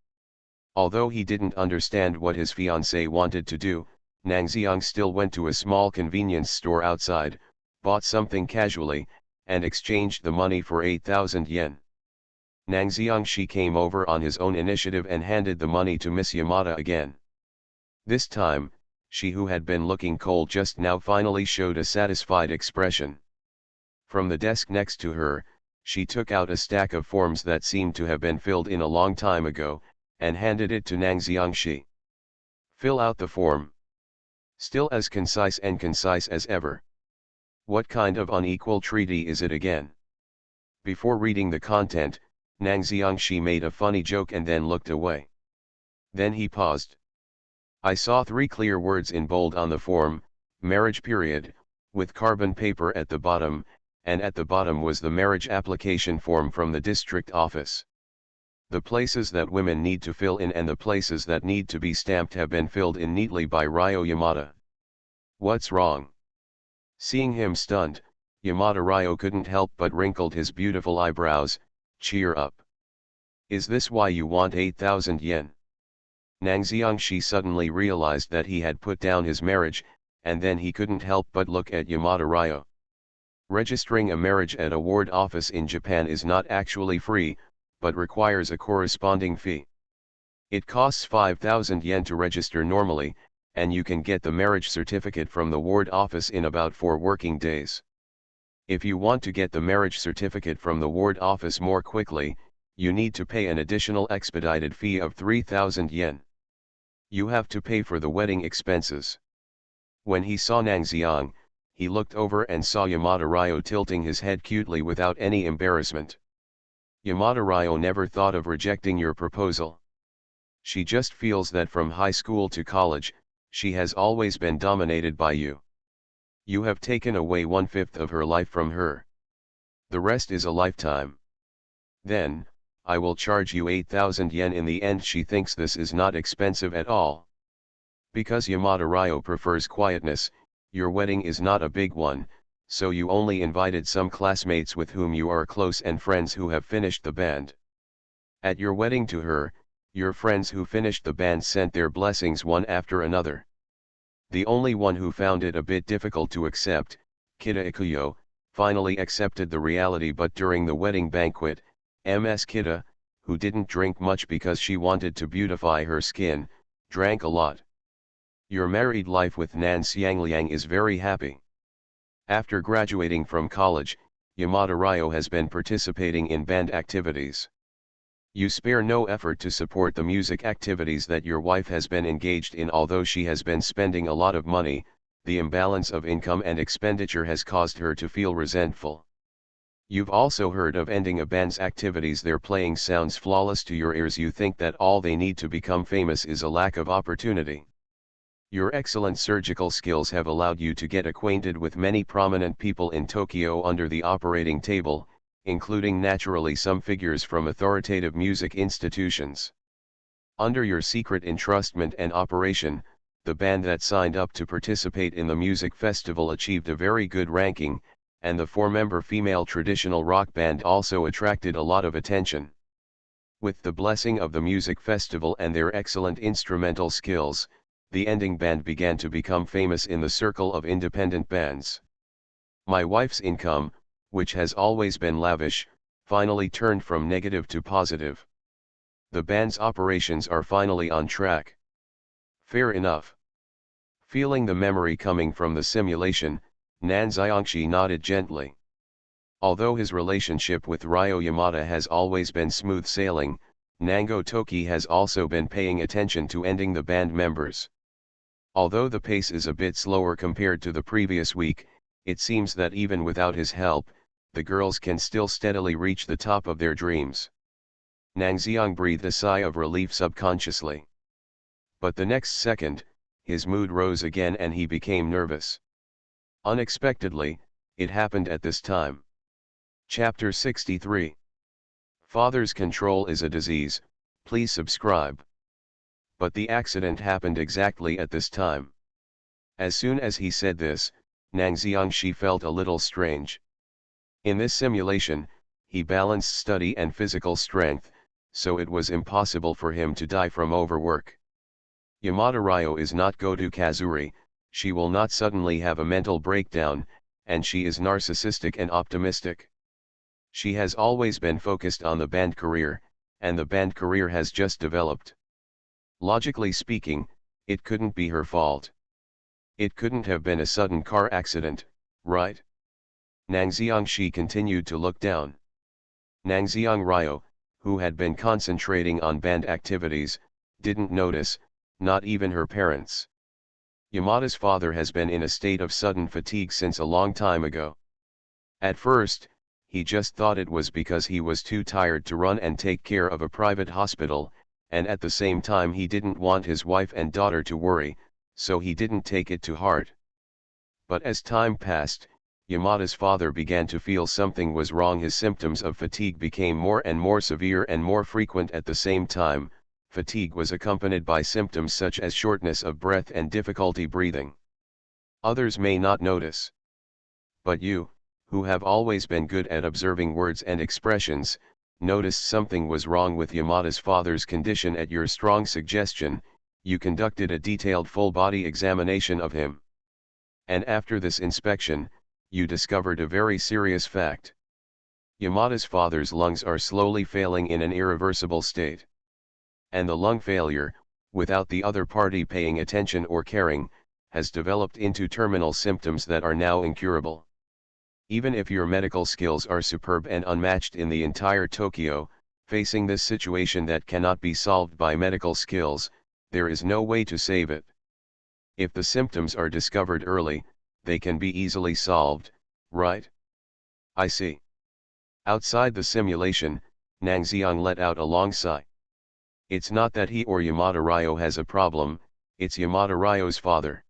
S1: although he didn't understand what his fiancée wanted to do, Nangxiang still went to a small convenience store outside, bought something casually, and exchanged the money for 8,000 yen. Nangxiangshi came over on his own initiative and handed the money to Miss Yamada again. This time, she who had been looking cold just now finally showed a satisfied expression. From the desk next to her, she took out a stack of forms that seemed to have been filled in a long time ago, and handed it to Nangxiangshi. Fill out the form. Still as concise as ever. What kind of unequal treaty is it again? Before reading the content, Nangxiangshi made a funny joke and then looked away. Then he paused. I saw 3 clear words in bold on the form, marriage period, with carbon paper at the bottom, and at the bottom was the marriage application form from the district office. The places that women need to fill in and the places that need to be stamped have been filled in neatly by Ryo Yamada. What's wrong? Seeing him stunned, Yamada Ryo couldn't help but wrinkled his beautiful eyebrows. Cheer up. Is this why you want 8,000 yen? Nangxiangshi suddenly realized that he had put down his marriage, and then he couldn't help but look at Yamada Ryo. Registering a marriage at a ward office in Japan is not actually free, but requires a corresponding fee. It costs 5,000 yen to register normally, and you can get the marriage certificate from the ward office in about 4 working days. If you want to get the marriage certificate from the ward office more quickly, you need to pay an additional expedited fee of 3,000 yen. You have to pay for the wedding expenses. When he saw Nangxiang, he looked over and saw Yamada Ryo tilting his head cutely without any embarrassment. Yamada Ryo never thought of rejecting your proposal. She just feels that from high school to college, she has always been dominated by you. You have taken away 1/5 of her life from her. The rest is a lifetime. Then, I will charge you 8,000 yen in the end. She thinks this is not expensive at all. Because Yamada Ryo prefers quietness, your wedding is not a big one, so you only invited some classmates with whom you are close and friends who have finished the band. At your wedding to her, your friends who finished the band sent their blessings one after another. The only one who found it a bit difficult to accept, Kita Ikuyo, finally accepted the reality, but during the wedding banquet, Ms. Kita, who didn't drink much because she wanted to beautify her skin, drank a lot. Your married life with Nan Xiangliang is very happy. After graduating from college, Yamada Ryo has been participating in band activities. You spare no effort to support the music activities that your wife has been engaged in. Although she has been spending a lot of money, the imbalance of income and expenditure has caused her to feel resentful. You've also heard of ending a band's activities. Their playing sounds flawless to your ears. You think that all they need to become famous is a lack of opportunity. Your excellent surgical skills have allowed you to get acquainted with many prominent people in Tokyo under the operating table, including naturally some figures from authoritative music institutions. Under your secret entrustment and operation, the band that signed up to participate in the music festival achieved a very good ranking, and the four-member female traditional rock band also attracted a lot of attention. With the blessing of the music festival and their excellent instrumental skills, the ending band began to become famous in the circle of independent bands. My wife's income, which has always been lavish, finally turned from negative to positive. The band's operations are finally on track. Fair enough. Feeling the memory coming from the simulation, Nan Xiangxi nodded gently. Although his relationship with Ryo Yamada has always been smooth sailing, Nango Toki has also been paying attention to ending the band members. Although the pace is a bit slower compared to the previous week, it seems that even without his help, the girls can still steadily reach the top of their dreams. Nang Xiang breathed a sigh of relief subconsciously. But the next second, his mood rose again and he became nervous. Unexpectedly, it happened at this time. Chapter 63. Father's control is a disease, please subscribe. But the accident happened exactly at this time. As soon as he said this, Nang Xiangxi felt a little strange. In this simulation, he balanced study and physical strength, so it was impossible for him to die from overwork. Yamada Ryo is not Goto Kazuri, she will not suddenly have a mental breakdown, and she is narcissistic and optimistic. She has always been focused on the band career, and the band career has just developed. Logically speaking, it couldn't be her fault. It couldn't have been a sudden car accident, right? Nang Xiangxi continued to look down. Nang Xiang Ryo, who had been concentrating on band activities, didn't notice, not even her parents. Yamada's father has been in a state of sudden fatigue since a long time ago. At first, he just thought it was because he was too tired to run and take care of a private hospital, and at the same time he didn't want his wife and daughter to worry, so he didn't take it to heart. But as time passed, Yamada's father began to feel something was wrong. His symptoms of fatigue became more and more severe and more frequent at the same time. Fatigue was accompanied by symptoms such as shortness of breath and difficulty breathing. Others may not notice. But you, who have always been good at observing words and expressions, noticed something was wrong with Yamada's father's condition. At your strong suggestion, you conducted a detailed full-body examination of him. And after this inspection, you discovered a very serious fact. Yamada's father's lungs are slowly failing in an irreversible state. And the lung failure, without the other party paying attention or caring, has developed into terminal symptoms that are now incurable. Even if your medical skills are superb and unmatched in the entire Tokyo, facing this situation that cannot be solved by medical skills, there is no way to save it. If the symptoms are discovered early, they can be easily solved, right? I see. Outside the simulation, Nang Xiang let out a long sigh. It's not that he or Yamada Ryo has a problem, it's Yamada Ryo's father.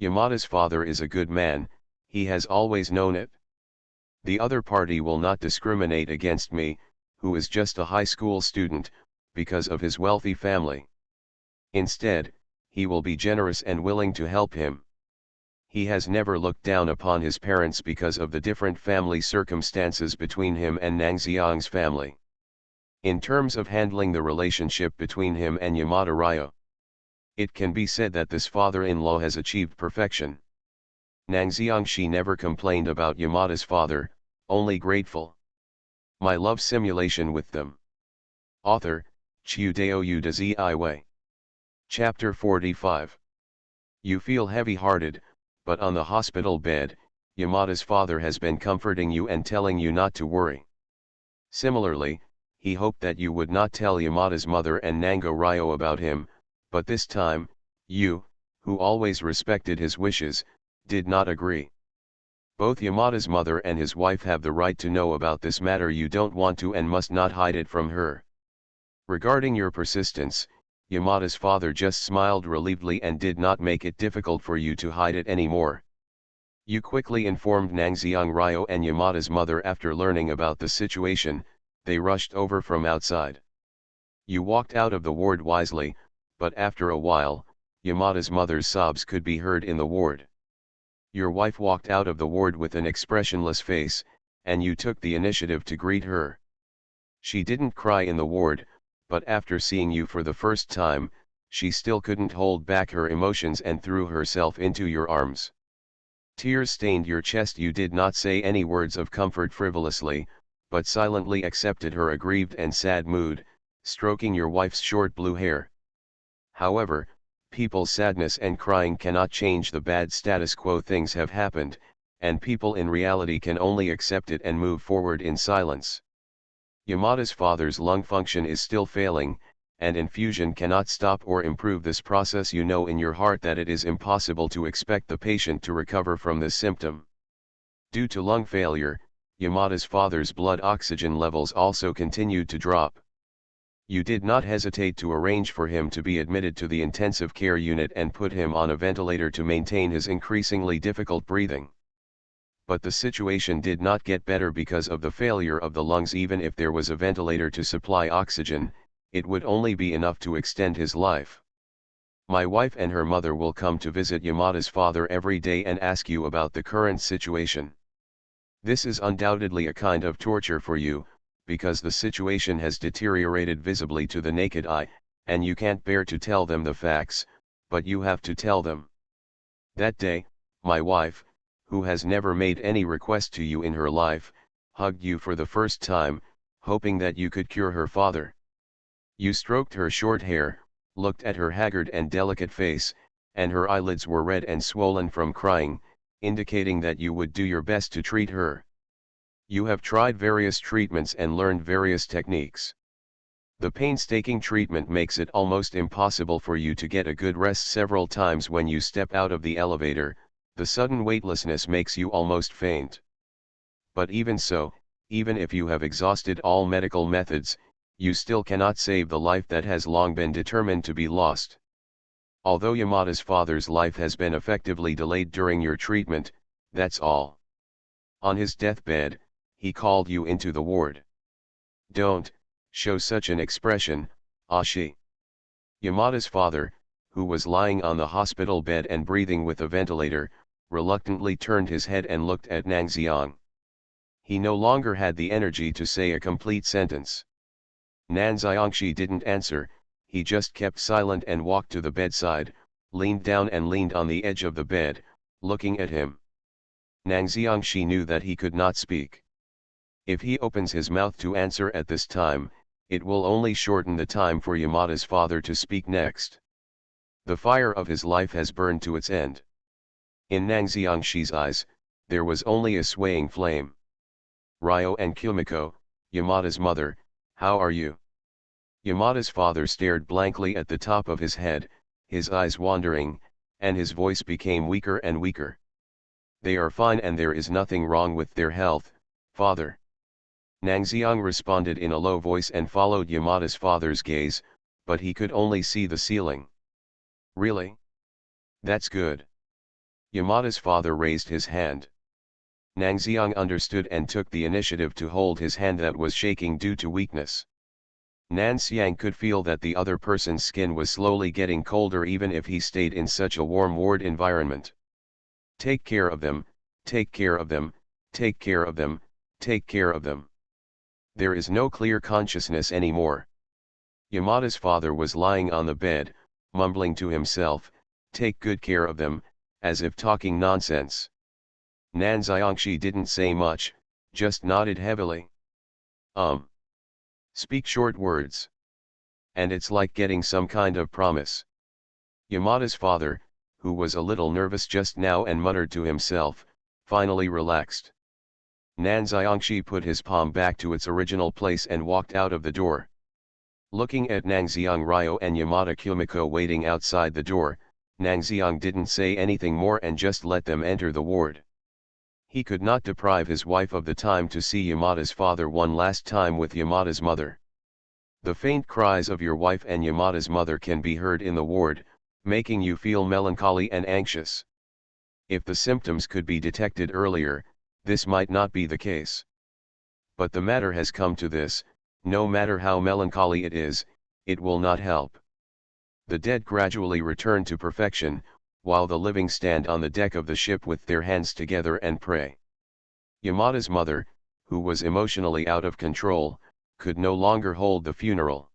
S1: Yamada's father is a good man, he has always known it. The other party will not discriminate against me, who is just a high school student, because of his wealthy family. Instead, he will be generous and willing to help him. He has never looked down upon his parents because of the different family circumstances between him and Nang Xiang's family. In terms of handling the relationship between him and Yamada Ryo, it can be said that this father-in-law has achieved perfection. Nang Xiangxi never complained about Yamada's father, only grateful. My love simulation with them. Author, Chiudeo Udazi. Chapter 45. You feel heavy-hearted, but on the hospital bed, Yamada's father has been comforting you and telling you not to worry. Similarly, he hoped that you would not tell Yamada's mother and Nango Ryo about him, but this time, you, who always respected his wishes, did not agree. Both Yamada's mother and his wife have the right to know about this matter. You don't want to and must not hide it from her. Regarding your persistence, Yamada's father just smiled relievedly and did not make it difficult for you to hide it anymore. You quickly informed Nang Xiang Ryo and Yamada's mother. After learning about the situation, they rushed over from outside. You walked out of the ward wisely, but after a while, Yamada's mother's sobs could be heard in the ward. Your wife walked out of the ward with an expressionless face, and you took the initiative to greet her. She didn't cry in the ward, but after seeing you for the first time, she still couldn't hold back her emotions and threw herself into your arms. Tears stained your chest. You did not say any words of comfort frivolously, but silently accepted her aggrieved and sad mood, stroking your wife's short blue hair. However, people's sadness and crying cannot change the bad status quo. Things have happened, and people in reality can only accept it and move forward in silence. Yamada's father's lung function is still failing, and infusion cannot stop or improve this process. You know in your heart that it is impossible to expect the patient to recover from this symptom. Due to lung failure, Yamada's father's blood oxygen levels also continued to drop. You did not hesitate to arrange for him to be admitted to the intensive care unit and put him on a ventilator to maintain his increasingly difficult breathing. But the situation did not get better because of the failure of the lungs. Even if there was a ventilator to supply oxygen, it would only be enough to extend his life. My wife and her mother will come to visit Yamada's father every day and ask you about the current situation. This is undoubtedly a kind of torture for you, because the situation has deteriorated visibly to the naked eye, and you can't bear to tell them the facts, but you have to tell them. That day, my wife, who has never made any request to you in her life, hugged you for the first time, hoping that you could cure her father. You stroked her short hair, looked at her haggard and delicate face, and her eyelids were red and swollen from crying, indicating that you would do your best to treat her. You have tried various treatments and learned various techniques. The painstaking treatment makes it almost impossible for you to get a good rest. Several times when you step out of the elevator, the sudden weightlessness makes you almost faint. But even so, even if you have exhausted all medical methods, you still cannot save the life that has long been determined to be lost. Although Yamada's father's life has been effectively delayed during your treatment, that's all. On his deathbed, he called you into the ward. Don't show such an expression, Ashi. Yamada's father, who was lying on the hospital bed and breathing with a ventilator, reluctantly turned his head and looked at Nangxiang. He no longer had the energy to say a complete sentence. Nanxiangshi didn't answer, he just kept silent and walked to the bedside, leaned down and leaned on the edge of the bed, looking at him. Nangxiangshi knew that he could not speak. If he opens his mouth to answer at this time, it will only shorten the time for Yamada's father to speak next. The fire of his life has burned to its end. In Nangxiangshi's eyes, there was only a swaying flame. Ryo and Kumiko, Yamada's mother, how are you? Yamada's father stared blankly at the top of his head, his eyes wandering, and his voice became weaker and weaker. They are fine and there is nothing wrong with their health, father. Nangxiang responded in a low voice and followed Yamada's father's gaze, but he could only see the ceiling. Really? That's good. Yamada's father raised his hand. Nangxiang understood and took the initiative to hold his hand that was shaking due to weakness. Nanxiang could feel that the other person's skin was slowly getting colder even if he stayed in such a warm ward environment. Take care of them, take care of them, take care of them, take care of them. There is no clear consciousness anymore. Yamada's father was lying on the bed, mumbling to himself, take good care of them, as if talking nonsense. Nanxiangshi didn't say much, just nodded heavily. Speak short words. And it's like getting some kind of promise. Yamada's father, who was a little nervous just now and muttered to himself, finally relaxed. Nanxiangshi put his palm back to its original place and walked out of the door. Looking at Nangxiang Ryo and Yamada Kumiko waiting outside the door, Nangxiang didn't say anything more and just let them enter the ward. He could not deprive his wife of the time to see Yamada's father one last time with Yamada's mother. The faint cries of your wife and Yamada's mother can be heard in the ward, making you feel melancholy and anxious. If the symptoms could be detected earlier, this might not be the case. But the matter has come to this, no matter how melancholy it is, it will not help. The dead gradually return to perfection, while the living stand on the deck of the ship with their hands together and pray. Yamada's mother, who was emotionally out of control, could no longer hold the funeral.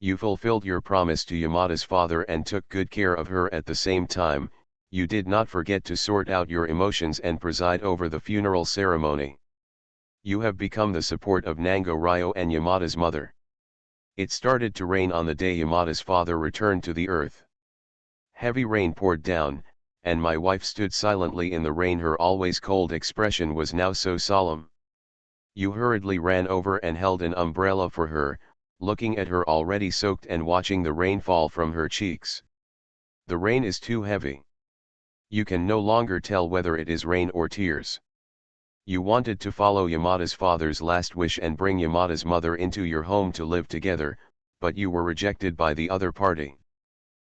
S1: You fulfilled your promise to Yamada's father and took good care of her at the same time. You did not forget to sort out your emotions and preside over the funeral ceremony. You have become the support of Nango Ryo and Yamada's mother. It started to rain on the day Yamada's father returned to the earth. Heavy rain poured down, and my wife stood silently in the rain. Her always cold expression was now so solemn. You hurriedly ran over and held an umbrella for her, looking at her already soaked and watching the rain fall from her cheeks. The rain is too heavy. You can no longer tell whether it is rain or tears. You wanted to follow Yamada's father's last wish and bring Yamada's mother into your home to live together, but you were rejected by the other party.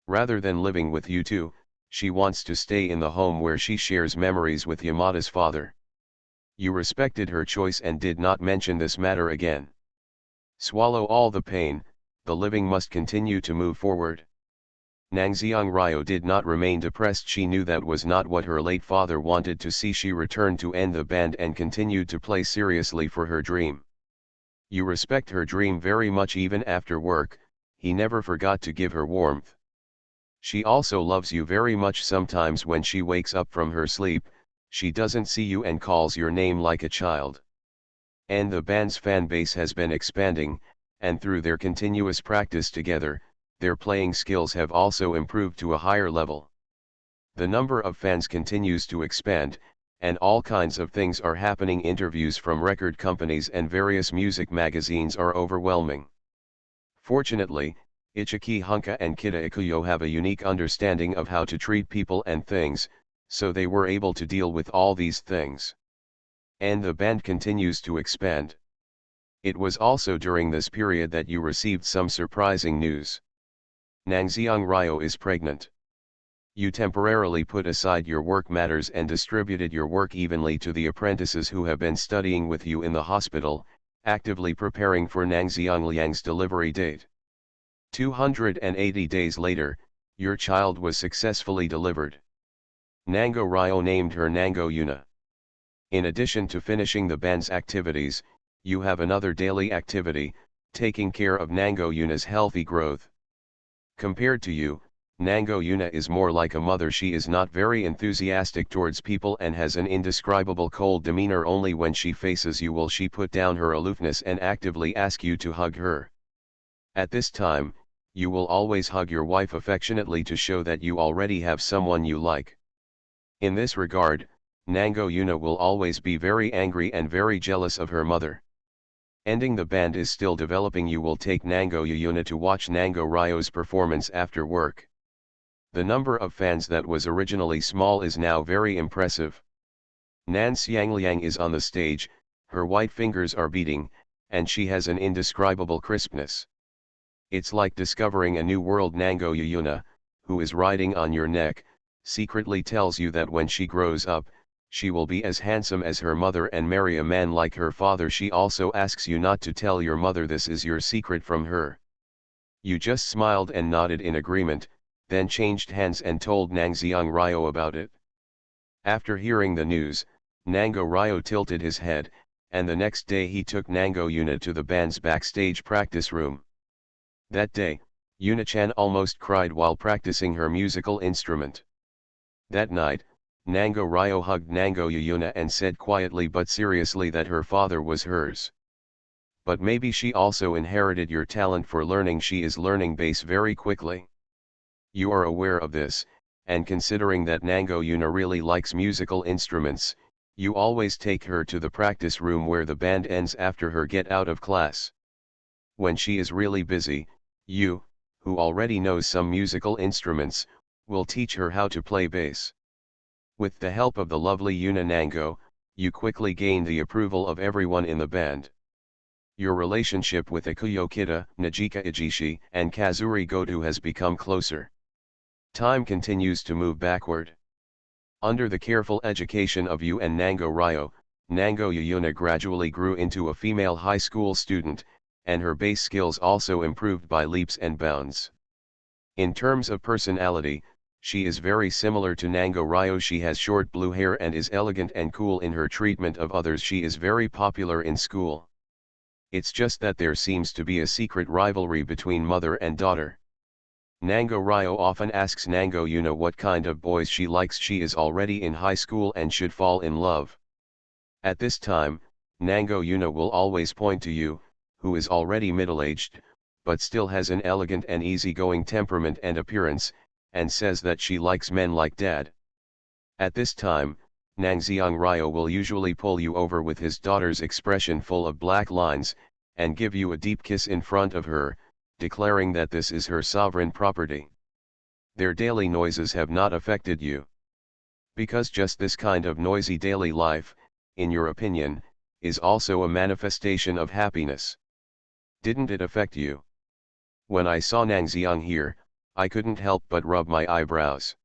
S1: Rather than living with you two, she wants to stay in the home where she shares memories with Yamada's father. You respected her choice and did not mention this matter again. Swallow all the pain, the living must continue to move forward. Nangxiang Ryo did not remain depressed. She knew that was not what her late father wanted to see. She returned to end the band and continued to play seriously for her dream. You respect her dream very much. Even after work, he never forgot to give her warmth. She also loves you very much. Sometimes when she wakes up from her sleep, she doesn't see you and calls your name like a child. And the band's fan base has been expanding, and through their continuous practice together, their playing skills have also improved to a higher level. The number of fans continues to expand, and all kinds of things are happening. Interviews from record companies and various music magazines are overwhelming. Fortunately, Ichiki Hunka and Kita Ikuyo have a unique understanding of how to treat people and things, so they were able to deal with all these things. And the band continues to expand. It was also during this period that you received some surprising news. Nangxiang Ryo is pregnant. You temporarily put aside your work matters and distributed your work evenly to the apprentices who have been studying with you in the hospital, actively preparing for Nangxiang Liang's delivery date. 280 days later, your child was successfully delivered. Nango Ryo named her Nango Yuna. In addition to finishing the band's activities, you have another daily activity, taking care of Nango Yuna's healthy growth. Compared to you, Nango Yuna is more like a mother. She is not very enthusiastic towards people and has an indescribable cold demeanor. Only when she faces you will she put down her aloofness and actively ask you to hug her. At this time, you will always hug your wife affectionately to show that you already have someone you like. In this regard, Nango Yuna will always be very angry and very jealous of her mother. Ending the band is still developing. You will take Nango Yuna to watch Nango Ryo's performance after work. The number of fans that was originally small is now very impressive. Nan Xiangliang is on the stage, her white fingers are beating, and she has an indescribable crispness. It's like discovering a new world. Nango Yuna, who is riding on your neck, secretly tells you that when she grows up, she will be as handsome as her mother and marry a man like her father. She also asks you not to tell your mother this is your secret from her. You just smiled and nodded in agreement, then changed hands and told Nangxiang Ryo about it. After hearing the news, Nango Ryo tilted his head, and the next day he took Nango Yuna to the band's backstage practice room. That day, Yuna-chan almost cried while practicing her musical instrument. That night, Nango Ryo hugged Nango Yuna and said quietly but seriously that her father was hers. But maybe she also inherited your talent for learning. She is learning bass very quickly. You are aware of this, and considering that Nango Yuna really likes musical instruments, you always take her to the practice room where the band ends after her get out of class. When she is really busy, you, who already knows some musical instruments, will teach her how to play bass. With the help of the lovely Yuna Nango, you quickly gain the approval of everyone in the band. Your relationship with Ikuyo Kita, Najika Ijishi, and Kazuri Goto has become closer. Time continues to move backward. Under the careful education of you and Nango Ryo, Nango Yuna gradually grew into a female high school student, and her bass skills also improved by leaps and bounds. In terms of personality, she is very similar to Nango Ryo. She has short blue hair and is elegant and cool in her treatment of others. She is very popular in school. It's just that there seems to be a secret rivalry between mother and daughter. Nango Ryo often asks Nango Yuna what kind of boys she likes. She is already in high school and should fall in love. At this time, Nango Yuna will always point to you, who is already middle-aged, but still has an elegant and easygoing temperament and appearance, and says that she likes men like dad. At this time, Nangxiang Ryo will usually pull you over with his daughter's expression full of black lines, and give you a deep kiss in front of her, declaring that this is her sovereign property. Their daily noises have not affected you. Because just this kind of noisy daily life, in your opinion, is also a manifestation of happiness. Didn't it affect you? When I saw Nangxiang here, I couldn't help but rub my eyebrows.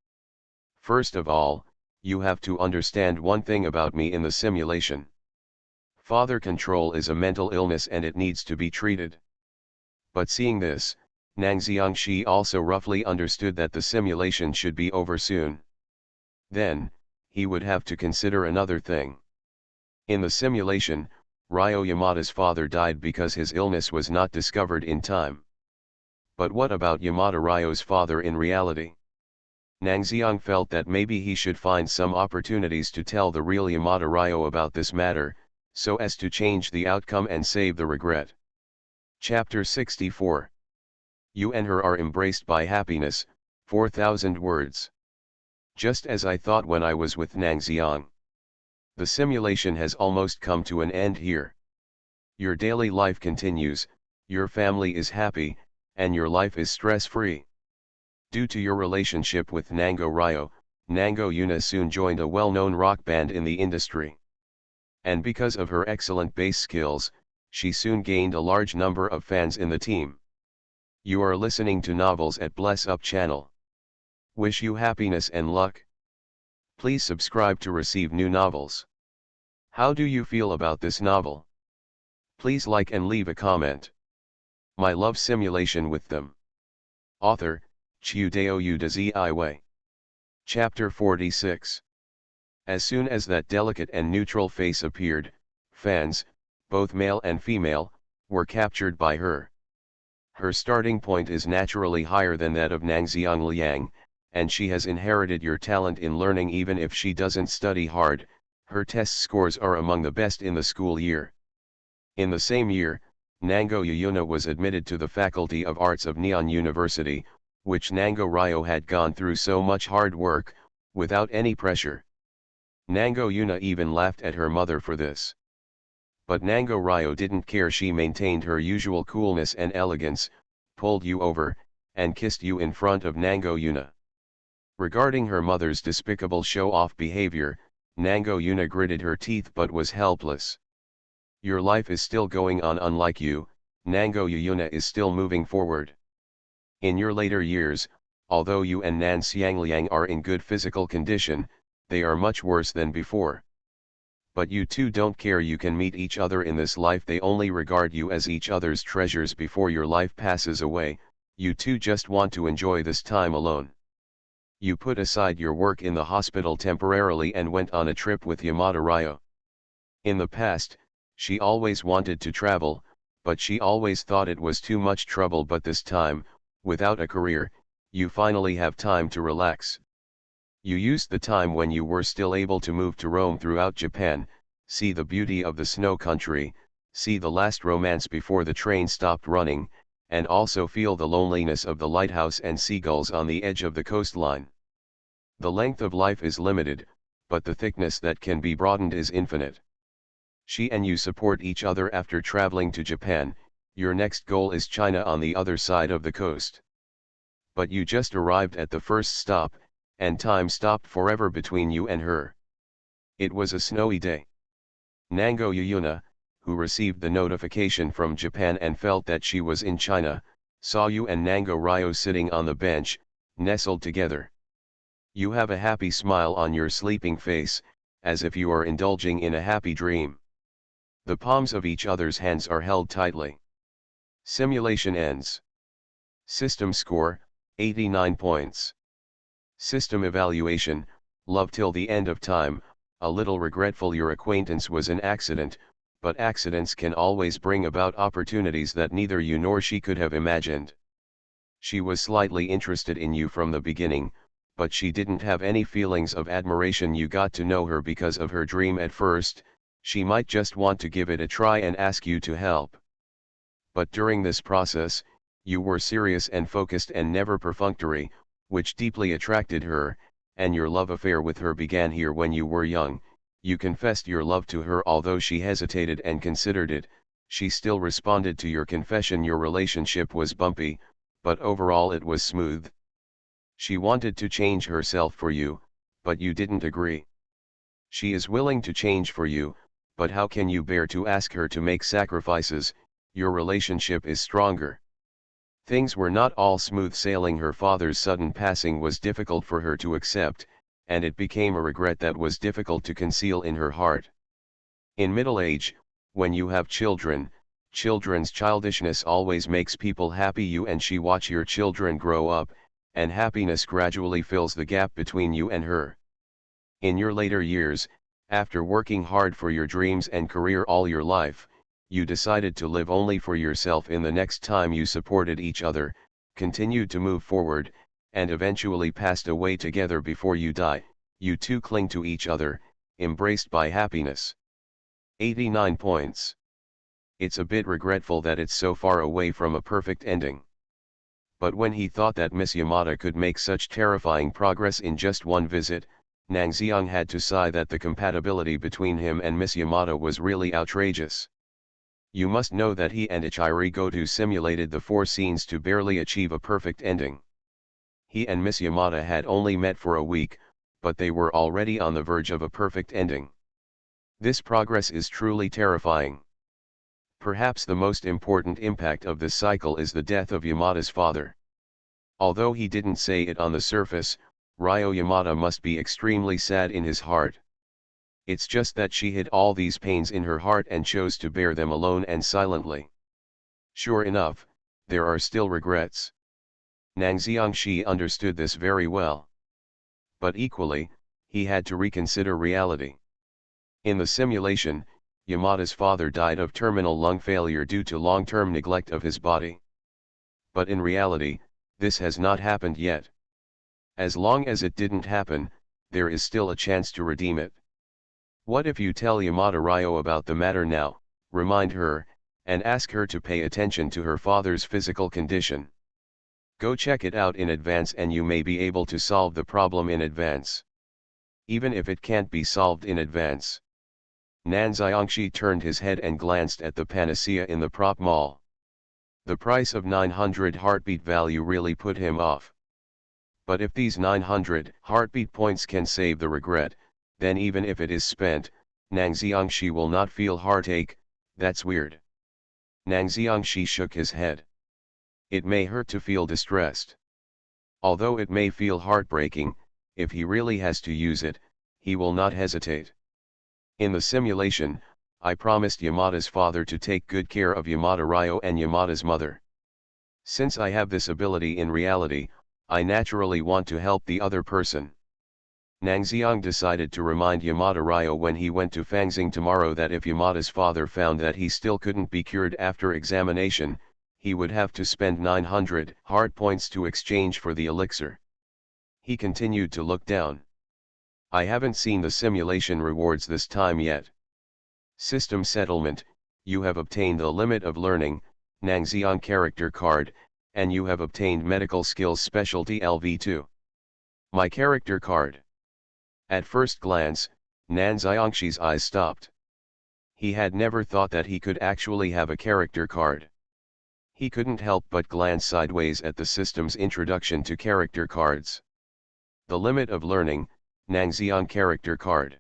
S1: First of all, you have to understand one thing about me in the simulation. Father control is a mental illness and it needs to be treated. But seeing this, Nangxiang she also roughly understood that the simulation should be over soon. Then, he would have to consider another thing. In the simulation, Ryo Yamada's father died because his illness was not discovered in time. But what about Yamada Ryo's father in reality? Nangxiang felt that maybe he should find some opportunities to tell the real Yamada Ryo about this matter, so as to change the outcome and save the regret. Chapter 64. You and her are embraced by happiness, 4,000 words. Just as I thought when I was with Nangxiang. The simulation has almost come to an end here. Your daily life continues, your family is happy, and your life is stress-free. Due to your relationship with Nango Ryo, Nango Yuna soon joined a well-known rock band in the industry. And because of her excellent bass skills, she soon gained a large number of fans in the team. You are listening to Novels at Bless Up channel. Wish you happiness and luck. Please subscribe to receive new novels. How do you feel about this novel? Please like and leave a comment. My love simulation with them. Author, Chiudeo Udaziiwei. Chapter 46. As soon as that delicate and neutral face appeared, fans, both male and female, were captured by her. Her starting point is naturally higher than that of Nangxiang Liang, and she has inherited your talent in learning. Even if she doesn't study hard, her test scores are among the best in the school year. In the same year, Nango Yuna was admitted to the Faculty of Arts of Neon University, which Nango Ryo had gone through so much hard work, without any pressure. Nango Yuna even laughed at her mother for this. But Nango Ryo didn't care. She maintained her usual coolness and elegance, pulled you over, and kissed you in front of Nango Yuna. Regarding her mother's despicable show-off behavior, Nango Yuna gritted her teeth but was helpless. Your life is still going on. Unlike you, Nango Yuna is still moving forward. In your later years, although you and Nan Xiangliang are in good physical condition, they are much worse than before. But you two don't care. You can meet each other in this life. They only regard you as each other's treasures. Before your life passes away, you two just want to enjoy this time alone. You put aside your work in the hospital temporarily and went on a trip with Yamada Ryo. In the past, she always wanted to travel, but she always thought it was too much trouble. But this time, without a career, you finally have time to relax. You used the time when you were still able to move to roam throughout Japan, see the beauty of the snow country, see the last romance before the train stopped running, and also feel the loneliness of the lighthouse and seagulls on the edge of the coastline. The length of life is limited, but the thickness that can be broadened is infinite. She and you support each other. After traveling to Japan, your next goal is China on the other side of the coast. But you just arrived at the first stop, and time stopped forever between you and her. It was a snowy day. Nango Yuna, who received the notification from Japan and felt that she was in China, saw you and Nango Ryo sitting on the bench, nestled together. You have a happy smile on your sleeping face, as if you are indulging in a happy dream. The palms of each other's hands are held tightly. Simulation ends. System score, 89 points. System evaluation, love till the end of time, a little regretful your acquaintance was an accident, but accidents can always bring about opportunities that neither you nor she could have imagined. She was slightly interested in you from the beginning, but she didn't have any feelings of admiration. You got to know her because of her dream at first, she might just want to give it a try and ask you to help. But during this process, you were serious and focused and never perfunctory, which deeply attracted her, and your love affair with her began here when you were young. You confessed your love to her. Although she hesitated and considered it, she still responded to your confession. Your relationship was bumpy, but overall it was smooth. She wanted to change herself for you, but you didn't agree. She is willing to change for you, but how can you bear to ask her to make sacrifices? Your relationship is stronger. Things were not all smooth sailing. Her father's sudden passing was difficult for her to accept, and it became a regret that was difficult to conceal in her heart. In middle age, when you have children, children's childishness always makes people happy. You and she watch your children grow up, and happiness gradually fills the gap between you and her. In your later years, after working hard for your dreams and career all your life, you decided to live only for yourself. In the next time you supported each other, continued to move forward, and eventually passed away together before you die. You two cling to each other, embraced by happiness. 89 points. It's a bit regretful that it's so far away from a perfect ending. But when he thought that Miss Yamada could make such terrifying progress in just one visit, Nang Xiang had to sigh that the compatibility between him and Miss Yamada was really outrageous. You must know that he and Ichiri Goto simulated the 4 scenes to barely achieve a perfect ending. He and Miss Yamada had only met for a week, but they were already on the verge of a perfect ending. This progress is truly terrifying. Perhaps the most important impact of this cycle is the death of Yamada's father. Although he didn't say it on the surface, Ryo Yamada must be extremely sad in his heart. It's just that she hid all these pains in her heart and chose to bear them alone and silently. Sure enough, there are still regrets. Nang Xiangxi understood this very well. But equally, he had to reconsider reality. In the simulation, Yamada's father died of terminal lung failure due to long-term neglect of his body. But in reality, this has not happened yet. As long as it didn't happen, there is still a chance to redeem it. What if you tell Yamada Ryo about the matter now, remind her, and ask her to pay attention to her father's physical condition? Go check it out in advance and you may be able to solve the problem in advance. Even if it can't be solved in advance. Nan Xiangxi turned his head and glanced at the panacea in the prop mall. The price of 900 heartbeat value really put him off. But if these 900 heartbeat points can save the regret, then even if it is spent, Nang Xiangxi will not feel heartache. That's weird. Nang Xiangxi shook his head. It may hurt to feel distressed. Although it may feel heartbreaking, if he really has to use it, he will not hesitate. In the simulation, I promised Yamada's father to take good care of Yamada Ryo and Yamada's mother. Since I have this ability in reality, I naturally want to help the other person. Nang Xiang decided to remind Yamada Ryo when he went to Fangxing tomorrow that if Yamada's father found that he still couldn't be cured after examination, he would have to spend 900 heart points to exchange for the elixir. He continued to look down. I haven't seen the simulation rewards this time yet. System settlement, you have obtained the limit of learning, Nang Xiang character card, and you have obtained medical skills specialty LV2. My character card. At first glance, Nan Xiangxi's eyes stopped. He had never thought that he could actually have a character card. He couldn't help but glance sideways at the system's introduction to character cards. The limit of learning, Nang Xiang character card.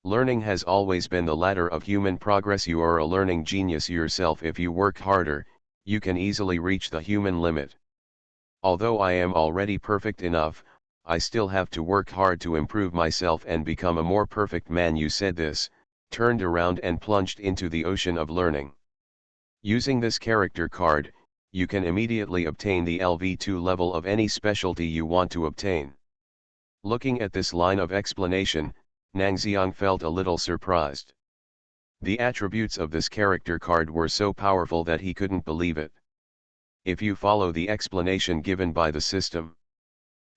S1: Learning has always been the ladder of human progress. You are a learning genius yourself. If you work harder, you can easily reach the human limit. Although I am already perfect enough, I still have to work hard to improve myself and become a more perfect man. You said this, turned around and plunged into the ocean of learning. Using this character card, you can immediately obtain the LV2 level of any specialty you want to obtain. Looking at this line of explanation, Nangxiang felt a little surprised. The attributes of this character card were so powerful that he couldn't believe it. If you follow the explanation given by the system,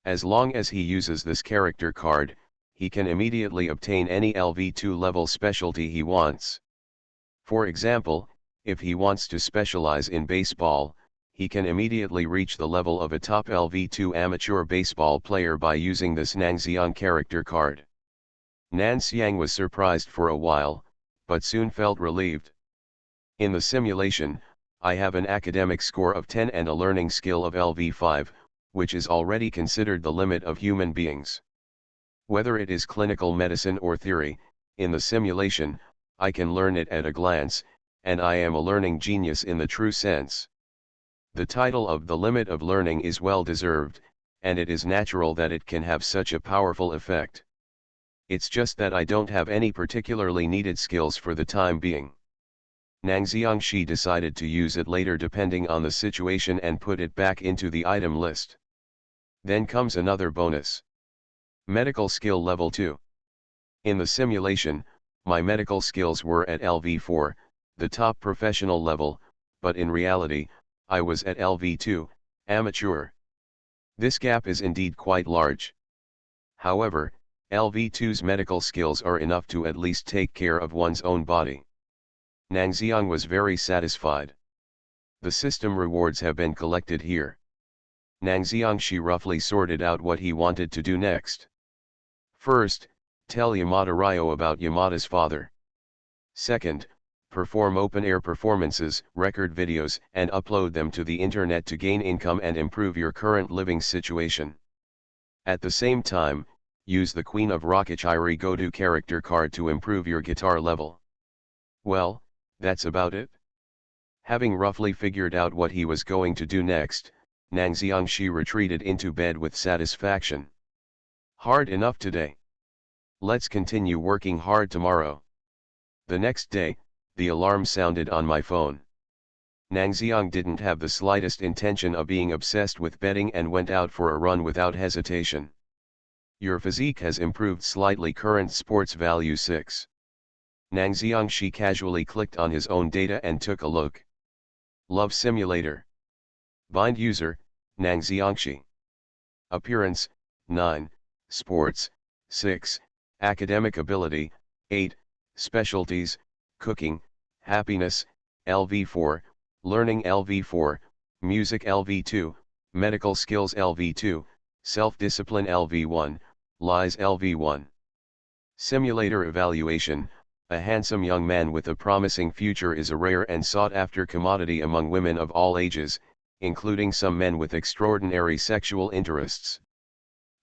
S1: as long as he uses this character card, he can immediately obtain any LV2 level specialty he wants. For example, if he wants to specialize in baseball, he can immediately reach the level of a top LV2 amateur baseball player by using this Nangxiang character card. Nangxiang was surprised for a while, but soon felt relieved. In the simulation, I have an academic score of 10 and a learning skill of LV5, which is already considered the limit of human beings. Whether it is clinical medicine or theory, in the simulation, I can learn it at a glance, and I am a learning genius in the true sense. The title of the limit of learning is well deserved, and it is natural that it can have such a powerful effect. It's just that I don't have any particularly needed skills for the time being. Nangxiang Shi decided to use it later depending on the situation and put it back into the item list. Then comes another bonus. Medical skill level 2. In the simulation, my medical skills were at LV4, the top professional level, but in reality, I was at LV2, amateur. This gap is indeed quite large. However, LV2's medical skills are enough to at least take care of one's own body. Nangxiang was very satisfied. The system rewards have been collected here. Nangxiang Shi roughly sorted out what he wanted to do next. First, tell Yamada Ryo about Yamada's father. Second, perform open-air performances, record videos, and upload them to the internet to gain income and improve your current living situation. At the same time, use the Queen of Rakichiri Godu character card to improve your guitar level. Well, that's about it. Having roughly figured out what he was going to do next, Nangxiang Shi retreated into bed with satisfaction. Hard enough today. Let's continue working hard tomorrow. The next day, the alarm sounded on my phone. Nangxiang didn't have the slightest intention of being obsessed with betting and went out for a run without hesitation. Your physique has improved slightly, current sports value 6. Nangxiang Shi casually clicked on his own data and took a look. Love Simulator. Bind user, Nangxiang Shi. Appearance, 9, Sports, 6, Academic ability, 8, Specialties, Cooking, Happiness, LV4, Learning LV4, Music LV2, Medical Skills LV2, Self-Discipline LV1, Lies LV1. Simulator evaluation. A handsome young man with a promising future is a rare and sought-after commodity among women of all ages, including some men with extraordinary sexual interests.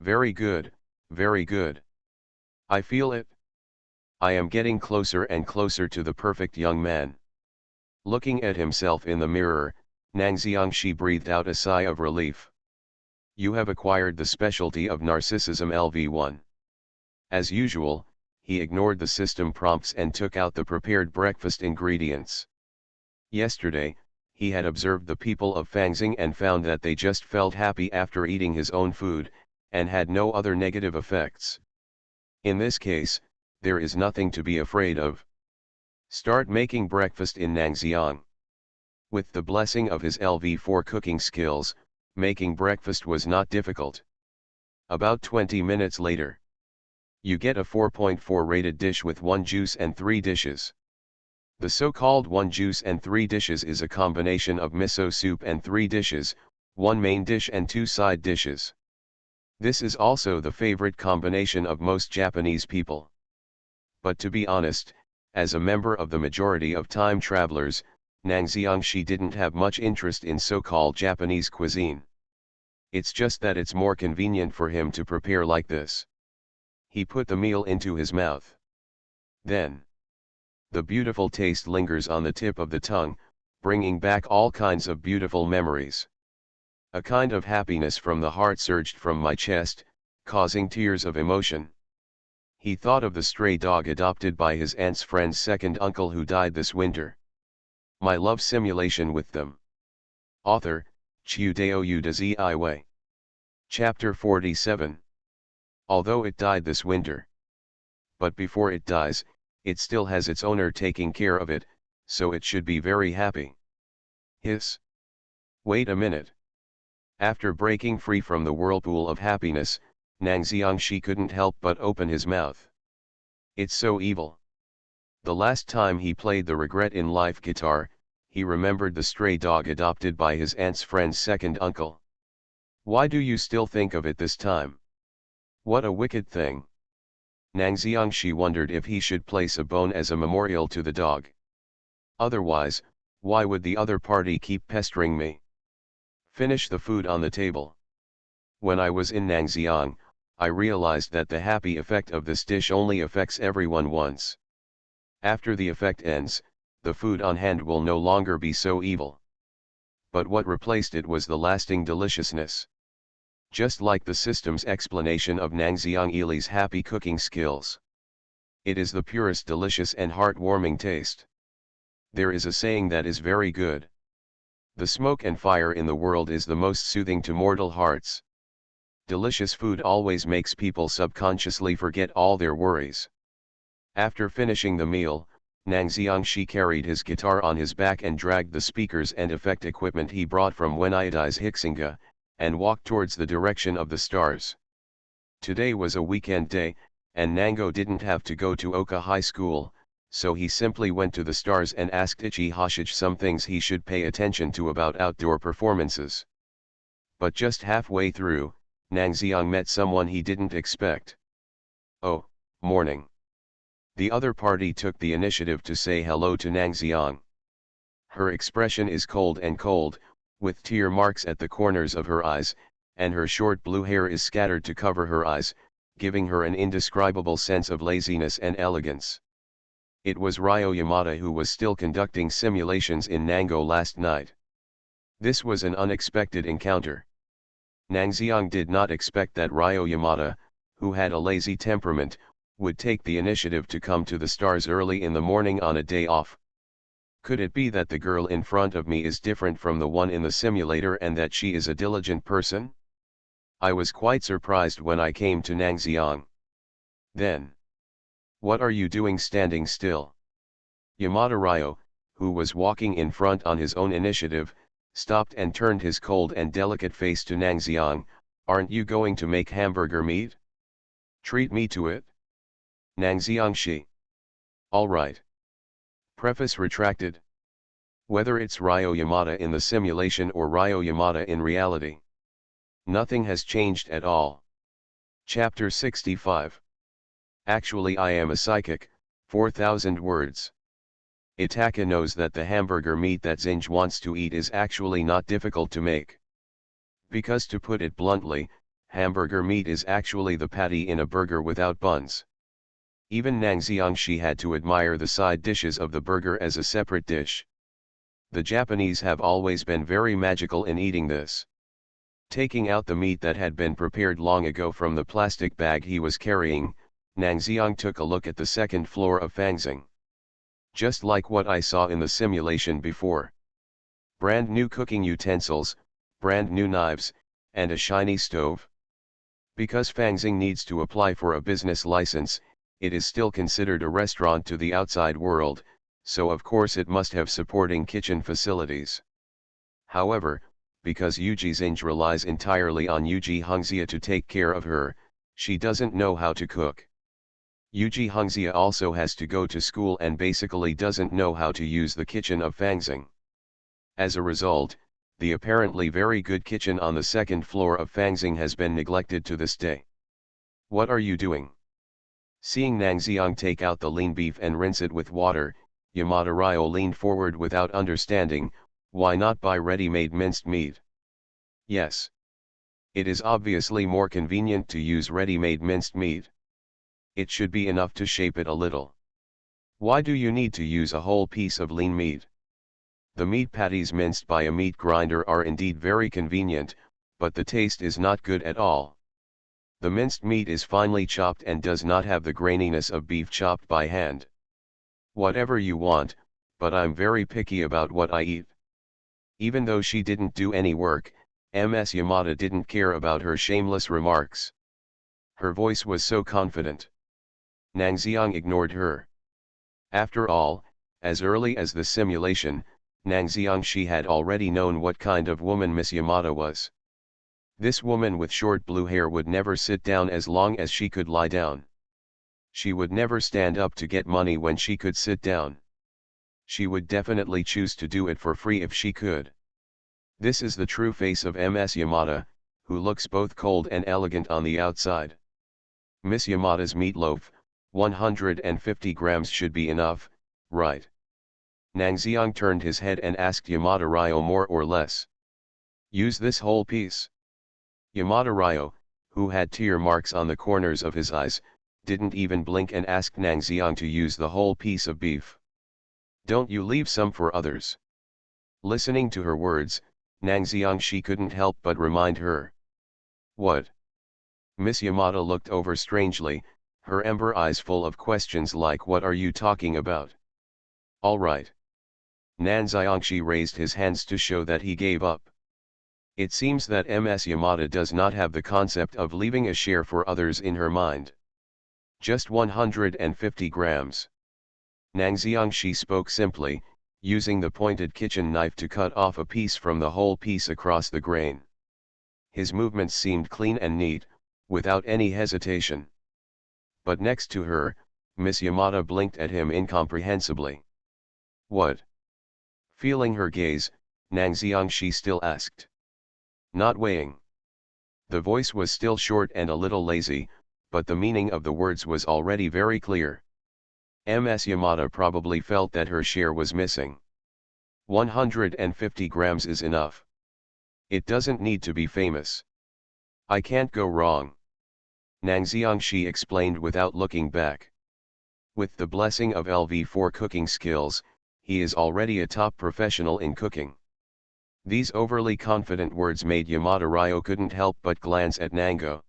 S1: Very good, very good. I feel it. I am getting closer and closer to the perfect young man. Looking at himself in the mirror, Nangxiang Shi breathed out a sigh of relief. You have acquired the specialty of narcissism LV1. As usual, he ignored the system prompts and took out the prepared breakfast ingredients. Yesterday, he had observed the people of Fangxing and found that they just felt happy after eating his own food, and had no other negative effects. In this case, there is nothing to be afraid of. Start making breakfast in Nangxiang. With the blessing of his LV4 cooking skills, making breakfast was not difficult. About 20 minutes later, you get a 4.4 rated dish with 1 juice and 3 dishes. The so-called 1 juice and 3 dishes is a combination of miso soup and 3 dishes, 1 main dish and 2 side dishes. This is also the favorite combination of most Japanese people. But to be honest, as a member of the majority of time travelers, Nangxiang Shi didn't have much interest in so-called Japanese cuisine. It's just that it's more convenient for him to prepare like this. He put the meal into his mouth. Then, the beautiful taste lingers on the tip of the tongue, bringing back all kinds of beautiful memories. A kind of happiness from the heart surged from my chest, causing tears of emotion. He thought of the stray dog adopted by his aunt's friend's second uncle who died this winter. My love simulation with them. Author, Chiu Dao Yu de Zi Wei. Chapter 47. Although it died this winter. But before it dies, it still has its owner taking care of it, so it should be very happy. Hiss. Wait a minute. After breaking free from the whirlpool of happiness, Nang Xiangxi couldn't help but open his mouth. It's so evil. The last time he played the Regret in Life guitar, he remembered the stray dog adopted by his aunt's friend's second uncle. Why do you still think of it this time? What a wicked thing. Nang Xiangxi wondered if he should place a bone as a memorial to the dog. Otherwise, why would the other party keep pestering me? Finish the food on the table. When I was in Nangxiang, I realized that the happy effect of this dish only affects everyone once. After the effect ends, the food on hand will no longer be so evil. But what replaced it was the lasting deliciousness. Just like the system's explanation of Nangxiang Ili's happy cooking skills. It is the purest delicious and heart-warming taste. There is a saying that is very good. The smoke and fire in the world is the most soothing to mortal hearts. Delicious food always makes people subconsciously forget all their worries. After finishing the meal, Nang Xiangxi carried his guitar on his back and dragged the speakers and effect equipment he brought from Wenaidi's Hixinga, and walked towards the direction of the stars. Today was a weekend day, and Nango didn't have to go to Oka High School, so he simply went to the stars and asked Ichi Hashich some things he should pay attention to about outdoor performances. But just halfway through, Nang Xiang met someone he didn't expect. Oh, morning. The other party took the initiative to say hello to Nang Xiang. Her expression is cold, with tear marks at the corners of her eyes, and her short blue hair is scattered to cover her eyes, giving her an indescribable sense of laziness and elegance. It was Ryo Yamada who was still conducting simulations in Nango last night. This was an unexpected encounter. Nang Xiang did not expect that Ryo Yamada, who had a lazy temperament, would take the initiative to come to the stars early in the morning on a day off. Could it be that the girl in front of me is different from the one in the simulator and that she is a diligent person? I was quite surprised when I came to Nang Xiang. Then. What are you doing standing still? Yamada Ryo, who was walking in front on his own initiative, stopped and turned his cold and delicate face to Nang Xiang. Aren't you going to make hamburger meat? Treat me to it. Nang Xiangxi. All right. Preface retracted. Whether it's Ryo Yamada in the simulation or Ryo Yamada in reality, nothing has changed at all. Chapter 65. Actually I am a psychic, 4,000 words. Itaka knows that the hamburger meat that Zinj wants to eat is actually not difficult to make. Because to put it bluntly, hamburger meat is actually the patty in a burger without buns. Even Nang Xiangxi had to admire the side dishes of the burger as a separate dish. The Japanese have always been very magical in eating this. Taking out the meat that had been prepared long ago from the plastic bag he was carrying, Nang Xiang took a look at the second floor of Fangxing. Just like what I saw in the simulation before. Brand new cooking utensils, brand new knives, and a shiny stove. Because Fangxing needs to apply for a business license, it is still considered a restaurant to the outside world, so of course it must have supporting kitchen facilities. However, because Yuji Zinj relies entirely on Yuji Hongxia to take care of her, she doesn't know how to cook. Yuji Hongxia also has to go to school and basically doesn't know how to use the kitchen of Fangxing. As a result, the apparently very good kitchen on the second floor of Fangxing has been neglected to this day. What are you doing? Seeing Nang Xiang take out the lean beef and rinse it with water, Yamada Ryo leaned forward without understanding. Why not buy ready-made minced meat? Yes. It is obviously more convenient to use ready-made minced meat. It should be enough to shape it a little. Why do you need to use a whole piece of lean meat? The meat patties minced by a meat grinder are indeed very convenient, but the taste is not good at all. The minced meat is finely chopped and does not have the graininess of beef chopped by hand. Whatever you want, but I'm very picky about what I eat. Even though she didn't do any work, Ms. Yamada didn't care about her shameless remarks. Her voice was so confident. Nangxiang ignored her. After all, as early as the simulation, Nangxiang she had already known what kind of woman Miss Yamada was. This woman with short blue hair would never sit down as long as she could lie down. She would never stand up to get money when she could sit down. She would definitely choose to do it for free if she could. This is the true face of Ms. Yamada, who looks both cold and elegant on the outside. Miss Yamada's meatloaf, 150 grams should be enough, right? Nangxiang turned his head and asked Yamada Ryo more or less. Use this whole piece. Yamada Ryo, who had tear marks on the corners of his eyes, didn't even blink and asked Nangxiang to use the whole piece of beef. Don't you leave some for others. Listening to her words, Nangxiang she couldn't help but remind her. What? Miss Yamada looked over strangely, her ember eyes full of questions like what are you talking about? All right. Nangxiang she raised his hands to show that he gave up. It seems that Ms. Yamada does not have the concept of leaving a share for others in her mind. Just 150 grams. Nangxiang she spoke simply, using the pointed kitchen knife to cut off a piece from the whole piece across the grain. His movements seemed clean and neat, without any hesitation. But next to her, Miss Yamada blinked at him incomprehensibly. What? Feeling her gaze, Nangxiang she still asked. Not weighing. The voice was still short and a little lazy, but the meaning of the words was already very clear. Ms. Yamada probably felt that her share was missing. 150 grams is enough. It doesn't need to be famous. I can't go wrong. Nangxiang she explained without looking back. With the blessing of LV4 cooking skills, he is already a top professional in cooking. These overly confident words made Yamada Ryo couldn't help but glance at Nango.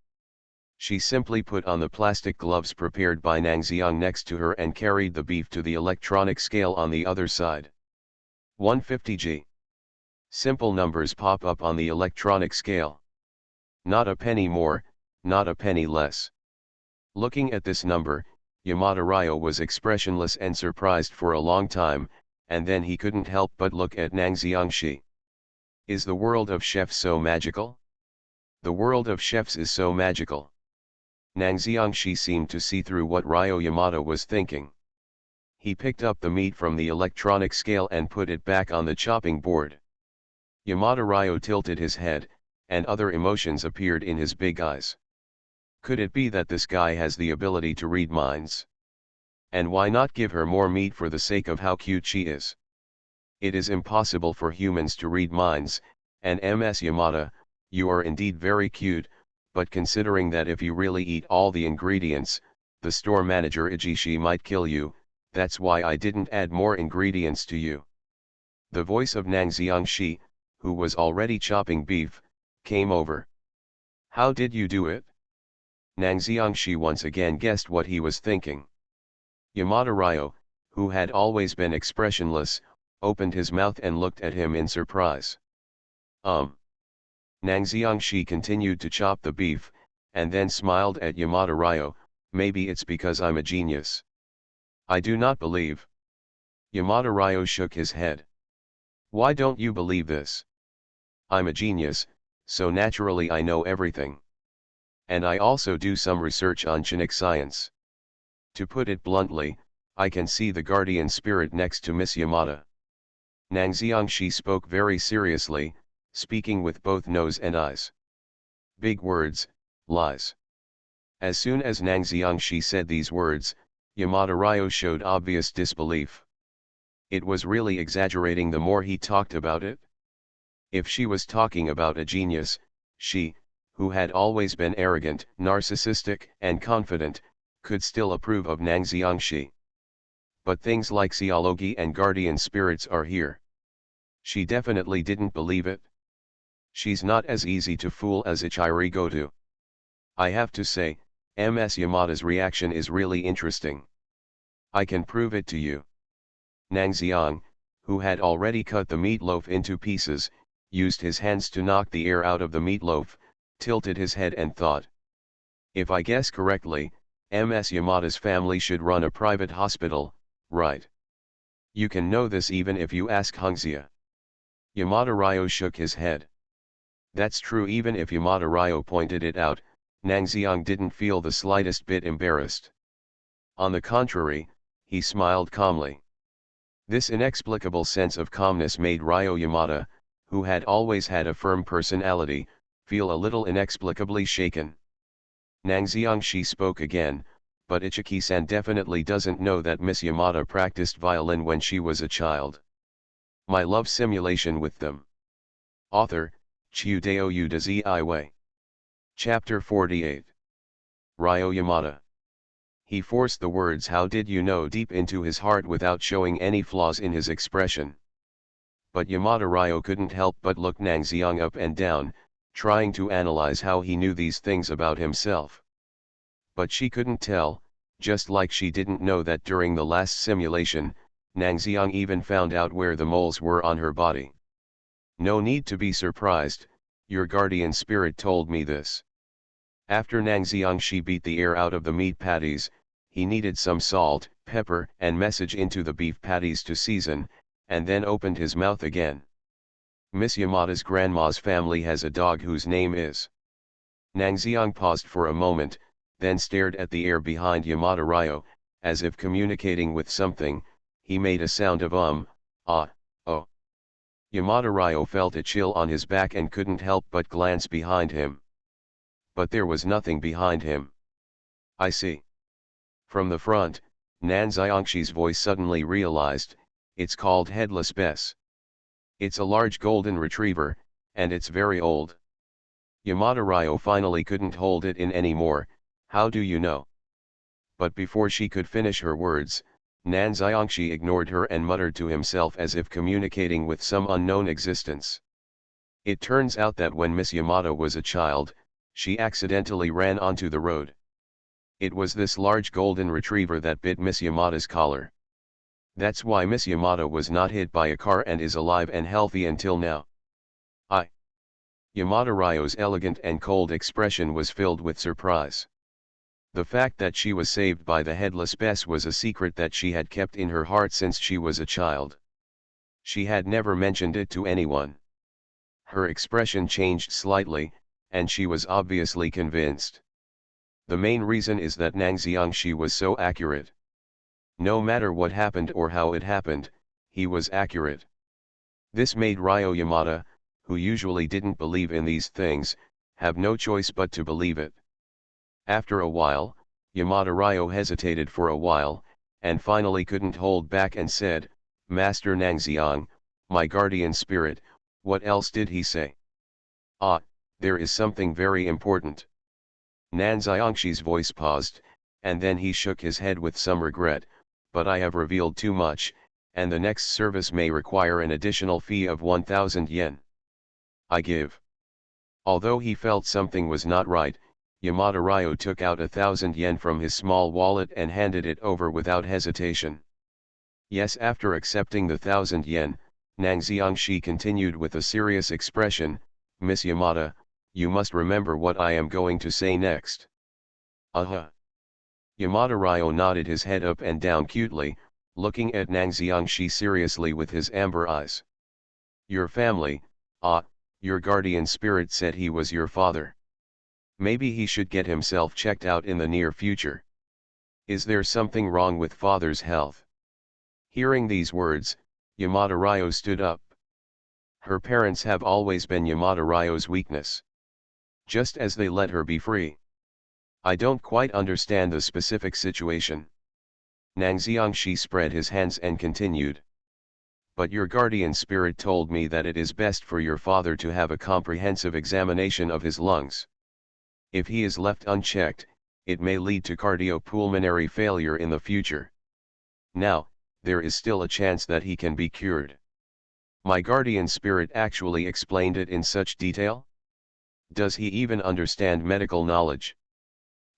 S1: She simply put on the plastic gloves prepared by Nangxiang next to her and carried the beef to the electronic scale on the other side. 150 g. Simple numbers pop up on the electronic scale. Not a penny more, not a penny less. Looking at this number, Yamada Ryo was expressionless and surprised for a long time, and then he couldn't help but look at Nangxiang she. Is the world of chefs so magical? The world of chefs is so magical. Nangxiang she seemed to see through what Ryo Yamada was thinking. He picked up the meat from the electronic scale and put it back on the chopping board. Yamada Ryo tilted his head, and other emotions appeared in his big eyes. Could it be that this guy has the ability to read minds? And why not give her more meat for the sake of how cute she is? It is impossible for humans to read minds, and Ms. Yamada, you are indeed very cute, but considering that if you really eat all the ingredients, the store manager Ijishi might kill you, that's why I didn't add more ingredients to you. The voice of Nangxiang she, who was already chopping beef, came over. How did you do it? Nangxiang she once again guessed what he was thinking. Yamada Ryo, who had always been expressionless, opened his mouth and looked at him in surprise. Nangxiang she continued to chop the beef, and then smiled at Yamada Ryo, maybe it's because I'm a genius. I do not believe. Yamada Ryo shook his head. Why don't you believe this? I'm a genius, so naturally I know everything. And I also do some research on genetic science. To put it bluntly, I can see the guardian spirit next to Miss Yamada. Nangxiang she spoke very seriously, speaking with both nose and eyes. Big words, lies. As soon as Nangxiang she said these words, Yamada Ryo showed obvious disbelief. It was really exaggerating the more he talked about it. If she was talking about a genius, she, who had always been arrogant, narcissistic, and confident, could still approve of Nangxiang she. But things like Seology and guardian spirits are here. She definitely didn't believe it. She's not as easy to fool as Ichiri Goto. I have to say, Ms. Yamada's reaction is really interesting. I can prove it to you. Nangxiang, who had already cut the meatloaf into pieces, used his hands to knock the air out of the meatloaf, tilted his head and thought. If I guess correctly, Ms. Yamada's family should run a private hospital, right? You can know this even if you ask Hungzia. Yamada Ryo shook his head. That's true. Even if Yamada Ryo pointed it out, Nangxiang didn't feel the slightest bit embarrassed. On the contrary, he smiled calmly. This inexplicable sense of calmness made Ryo Yamada, who had always had a firm personality, feel a little inexplicably shaken. Nangxiang, she spoke again, but Ichiki-san definitely doesn't know that Miss Yamada practiced violin when she was a child. My love simulation with them. Author, Chiudeo Udazi. Chapter 48. Ryo Yamada. He forced the words "how did you know" deep into his heart without showing any flaws in his expression. But Yamada Ryo couldn't help but look Nangxiang up and down, trying to analyze how he knew these things about himself. But she couldn't tell, just like she didn't know that during the last simulation, Nangxiang even found out where the moles were on her body. No need to be surprised, your guardian spirit told me this. After Nangxiang she beat the air out of the meat patties, he needed some salt, pepper and message into the beef patties to season, and then opened his mouth again. Miss Yamada's grandma's family has a dog whose name is. Nangxiang paused for a moment, then stared at the air behind Yamada Ryo, as if communicating with something. He made a sound of ah, oh. Yamada Ryo felt a chill on his back and couldn't help but glance behind him. But there was nothing behind him. I see. From the front, Nanxiangshi's voice suddenly realized, it's called Headless Bess. It's a large golden retriever, and it's very old. Yamada Ryo finally couldn't hold it in anymore. How do you know? But before she could finish her words, Nanxiangshi ignored her and muttered to himself as if communicating with some unknown existence. It turns out that when Miss Yamada was a child, she accidentally ran onto the road. It was this large golden retriever that bit Miss Yamada's collar. That's why Miss Yamada was not hit by a car and is alive and healthy until now. Yamada Ryo's elegant and cold expression was filled with surprise. The fact that she was saved by the Headless Bess was a secret that she had kept in her heart since she was a child. She had never mentioned it to anyone. Her expression changed slightly, and she was obviously convinced. The main reason is that Nangxiangshi was so accurate. No matter what happened or how it happened, he was accurate. This made Ryo Yamada, who usually didn't believe in these things, have no choice but to believe it. After a while, Yamada Ryo hesitated for a while, and finally couldn't hold back and said, Master Nangxiang, my guardian spirit, what else did he say? There is something very important. Nanxiangshi's voice paused, and then he shook his head with some regret, but I have revealed too much, and the next service may require an additional fee of 1,000 yen. I give. Although he felt something was not right, Yamada Ryo took out 1,000 yen from his small wallet and handed it over without hesitation. Yes, after accepting the 1,000 yen, Nangxiangshi continued with a serious expression, Miss Yamada, you must remember what I am going to say next. Yamada Ryo nodded his head up and down cutely, looking at Nangxiangshi seriously with his amber eyes. Your family, your guardian spirit said he was your father. Maybe he should get himself checked out in the near future. Is there something wrong with father's health? Hearing these words, Yamada Ryo stood up. Her parents have always been Yamada Ryo's weakness. Just as they let her be free. I don't quite understand the specific situation. Nangxiangshi spread his hands and continued. But your guardian spirit told me that it is best for your father to have a comprehensive examination of his lungs. If he is left unchecked, it may lead to cardiopulmonary failure in the future. Now, there is still a chance that he can be cured. My guardian spirit actually explained it in such detail? Does he even understand medical knowledge?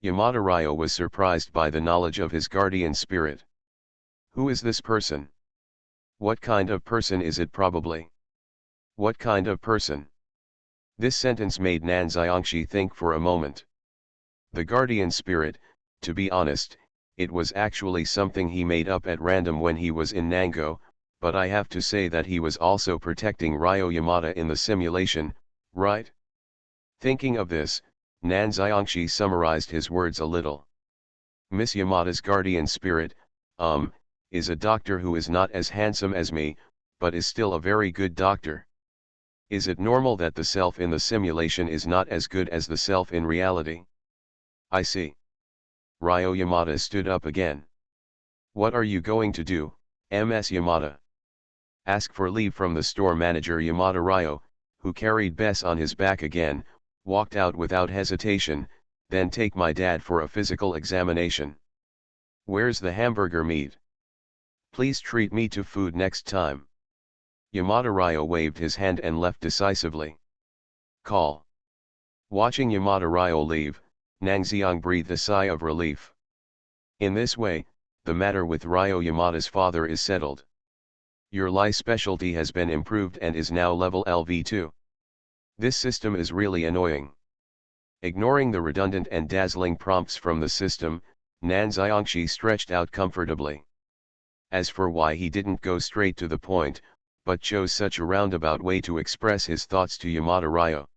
S1: Yamada Ryo was surprised by the knowledge of his guardian spirit. Who is this person? What kind of person is it probably? What kind of person? This sentence made Nan Xiangxi think for a moment. The guardian spirit, to be honest, it was actually something he made up at random when he was in Nango, but I have to say that he was also protecting Ryo Yamada in the simulation, right? Thinking of this, Nan Xiangxi summarized his words a little. Miss Yamada's guardian spirit, is a doctor who is not as handsome as me, but is still a very good doctor. Is it normal that the self in the simulation is not as good as the self in reality? I see. Ryo Yamada stood up again. What are you going to do, Ms. Yamada? Ask for leave from the store manager. Yamada Ryo, who carried Bess on his back again, walked out without hesitation. Then take my dad for a physical examination. Where's the hamburger meat? Please treat me to food next time. Yamada Ryo waved his hand and left decisively. Call. Watching Yamada Ryo leave, Nang Xiang breathed a sigh of relief. In this way, the matter with Ryo Yamada's father is settled. Your Lai specialty has been improved and is now level LV2. This system is really annoying. Ignoring the redundant and dazzling prompts from the system, Nan Xiangxi stretched out comfortably. As for why he didn't go straight to the point, but chose such a roundabout way to express his thoughts to Yamada Ryo.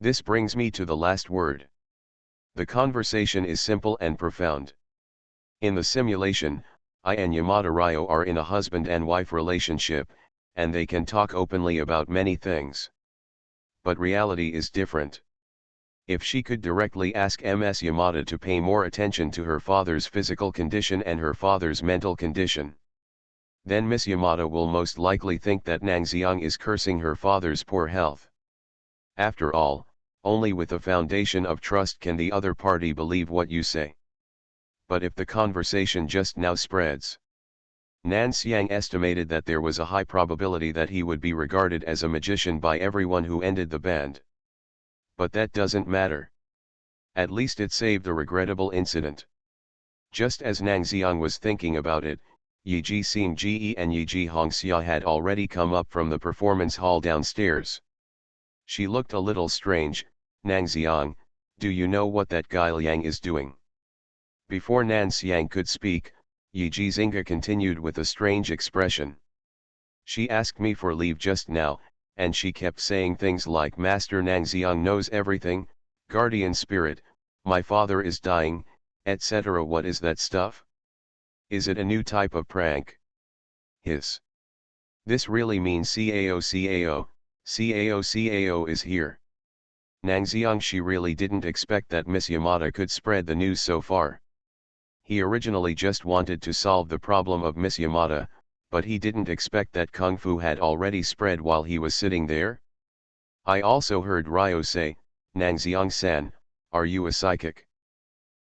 S1: This brings me to the last word. The conversation is simple and profound. In the simulation, I and Yamada Ryo are in a husband and wife relationship, and they can talk openly about many things. But reality is different. If she could directly ask Ms. Yamada to pay more attention to her father's physical condition and her father's mental condition, then Miss Yamada will most likely think that Nang Xiang is cursing her father's poor health. After all, only with a foundation of trust can the other party believe what you say. But if the conversation just now spreads, Nan Xiang estimated that there was a high probability that he would be regarded as a magician by everyone who ended the band. But that doesn't matter. At least it saved a regrettable incident. Just as Nang Xiang was thinking about it, Yiji Xing Ji and Yiji Hongxia had already come up from the performance hall downstairs. She looked a little strange. Nang Xiang, do you know what that guy Liang is doing? Before Nan Xiang could speak, Yiji Xinga continued with a strange expression. She asked me for leave just now, and she kept saying things like Master Nang Xiang knows everything, guardian spirit, my father is dying, etc. What is that stuff? Is it a new type of prank? Hiss. This really means CAO. CAO is here. Nang Xiangxi really didn't expect that Miss Yamada could spread the news so far. He originally just wanted to solve the problem of Miss Yamada, but he didn't expect that Kung Fu had already spread while he was sitting there. I also heard Ryo say, Nang Xiang-san, are you a psychic?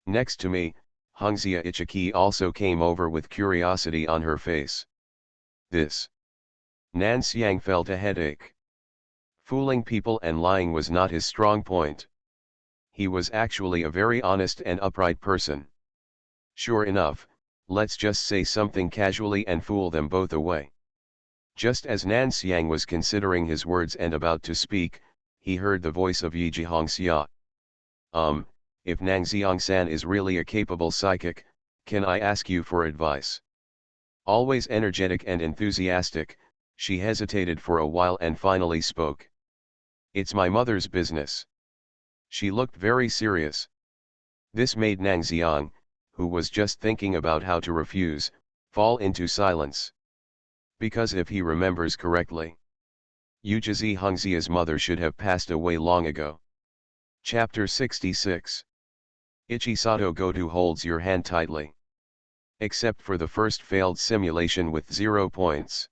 S1: Next to me, Hongxia Ichiki also came over with curiosity on her face. This. Nan Xiang felt a headache. Fooling people and lying was not his strong point. He was actually a very honest and upright person. Sure enough, let's just say something casually and fool them both away. Just as Nan Xiang was considering his words and about to speak, he heard the voice of Yiji Hongxia. If Nang Xiang-san is really a capable psychic, can I ask you for advice? Always energetic and enthusiastic, she hesitated for a while and finally spoke. It's my mother's business. She looked very serious. This made Nang Xiang, who was just thinking about how to refuse, fall into silence. Because if he remembers correctly, Yujizi Hongxia's mother should have passed away long ago. Chapter 66. Ichisato Goto holds your hand tightly. Except for the first failed simulation with 0 points.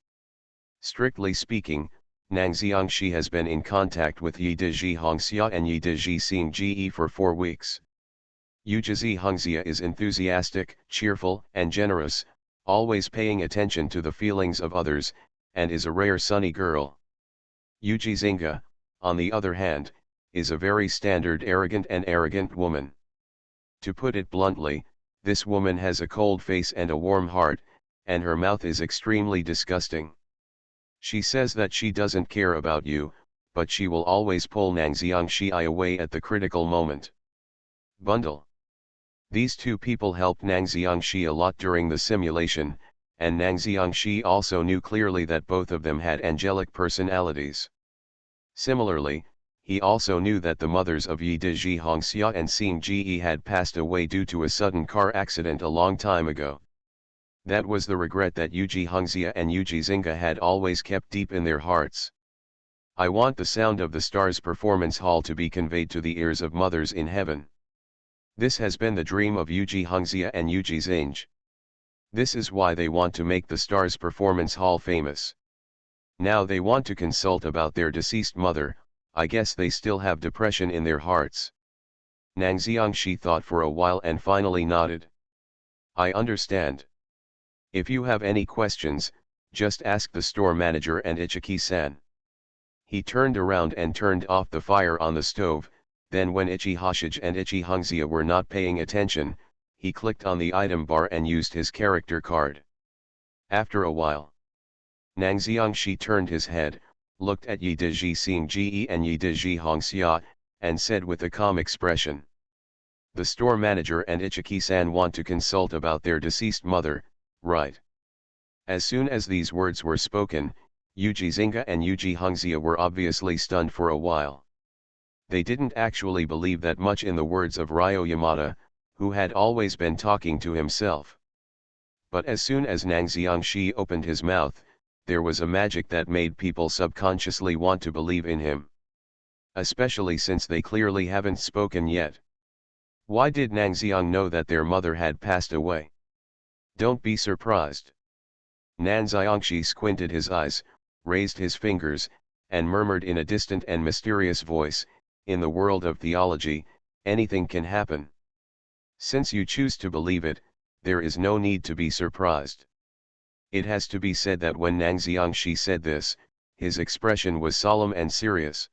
S1: Strictly speaking, Nang Xiangxi has been in contact with Yiji Hongxia and Yiji Xing Ji for 4 weeks. Yujizi Hongxia is enthusiastic, cheerful, and generous, always paying attention to the feelings of others, and is a rare sunny girl. Yuji Xinga, on the other hand, is a very standard arrogant woman. To put it bluntly, this woman has a cold face and a warm heart, and her mouth is extremely disgusting. She says that she doesn't care about you, but she will always pull Nang Xiangxi away at the critical moment. Bundle. These two people helped Nang Xiangxi a lot during the simulation, and Nang Xiangxi also knew clearly that both of them had angelic personalities. Similarly, he also knew that the mothers of Yi Dizhi Hongxia and Xing Ji had passed away due to a sudden car accident a long time ago. That was the regret that Yuji Hongxia and Yuji Xinga had always kept deep in their hearts. I want the sound of the Stars Performance Hall to be conveyed to the ears of mothers in heaven. This has been the dream of Yuji Hongxia and Yuji Xinga. This is why they want to make the Stars Performance Hall famous. Now they want to consult about their deceased mother. I guess they still have depression in their hearts. Nang Xiangxi thought for a while and finally nodded. I understand. If you have any questions, just ask the store manager and Ichiki-san. He turned around and turned off the fire on the stove. Then when Ichi Hoshige and Ichi Hongxia were not paying attention, he clicked on the item bar and used his character card. After a while, Nang Xiangxi turned his head, looked at Yi Dizhi Xing Ji and Yi Dizhi Hongxia, and said with a calm expression. The store manager and Ichiki-san want to consult about their deceased mother, right? As soon as these words were spoken, Yuji Xinga and Yuji Hongxia were obviously stunned for a while. They didn't actually believe that much in the words of Ryo Yamada, who had always been talking to himself. But as soon as Nang Xiangxi opened his mouth, there was a magic that made people subconsciously want to believe in him. Especially since they clearly haven't spoken yet. Why did Nang Xiang know that their mother had passed away? Don't be surprised. Nang Xiangxi squinted his eyes, raised his fingers, and murmured in a distant and mysterious voice, in the world of theology, anything can happen. Since you choose to believe it, there is no need to be surprised. It has to be said that when Nang Xiangxi said this, his expression was solemn and serious.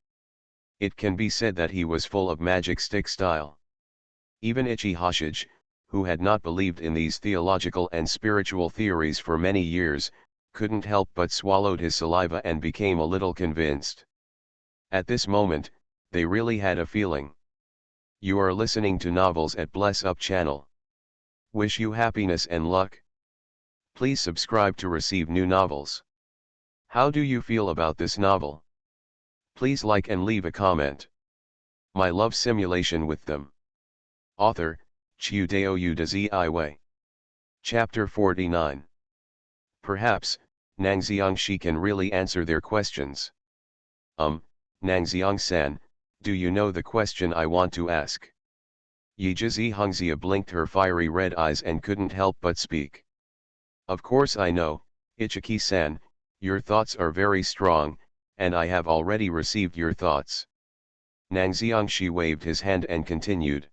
S1: It can be said that he was full of magic stick style. Even Ichi Hoshige, who had not believed in these theological and spiritual theories for many years, couldn't help but swallowed his saliva and became a little convinced. At this moment, they really had a feeling. You are listening to Novels at Bless Up channel. Wish you happiness and luck. Please subscribe to receive new novels. How do you feel about this novel? Please like and leave a comment. My love simulation with them. Author, Chiudeo Udazi. Chapter 49. Perhaps, Nang Xiangxi can really answer their questions. Nang Xiang-san, do you know the question I want to ask? Yijizi Hongxia blinked her fiery red eyes and couldn't help but speak. Of course I know, Ichiki-san, your thoughts are very strong, and I have already received your thoughts. Nang Xiangxi waved his hand and continued.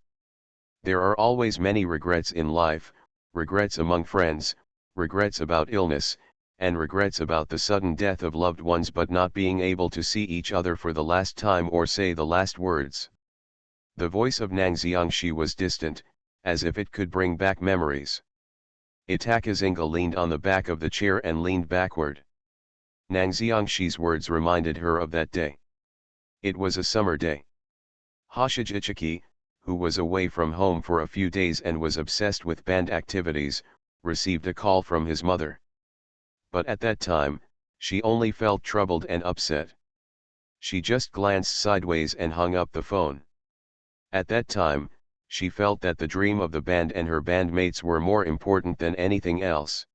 S1: There are always many regrets in life, regrets among friends, regrets about illness, and regrets about the sudden death of loved ones but not being able to see each other for the last time or say the last words. The voice of Nang Xiangxi was distant, as if it could bring back memories. Itakazinga leaned on the back of the chair and leaned backward. Nang Xiangxi's words reminded her of that day. It was a summer day. Hoshige Ichiki, who was away from home for a few days and was obsessed with band activities, received a call from his mother. But at that time, she only felt troubled and upset. She just glanced sideways and hung up the phone. At that time, she felt that the dream of the band and her bandmates were more important than anything else.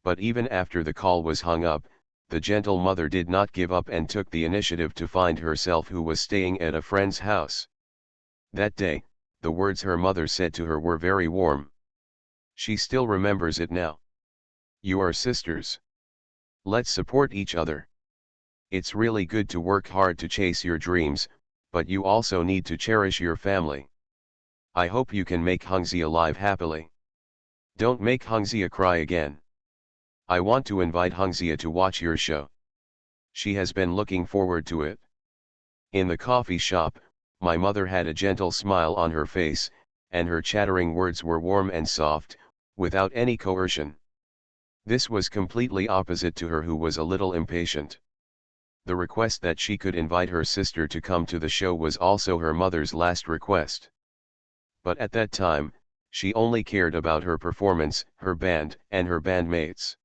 S1: But even after the call was hung up, the gentle mother did not give up and took the initiative to find herself who was staying at a friend's house. That day, the words her mother said to her were very warm. She still remembers it now. You are sisters. Let's support each other. It's really good to work hard to chase your dreams, but you also need to cherish your family. I hope you can make Hongxia live happily. Don't make Hongxia cry again. I want to invite Hongxia to watch your show. She has been looking forward to it. In the coffee shop, my mother had a gentle smile on her face, and her chattering words were warm and soft, without any coercion. This was completely opposite to her, who was a little impatient. The request that she could invite her sister to come to the show was also her mother's last request. But at that time, she only cared about her performance, her band, and her bandmates.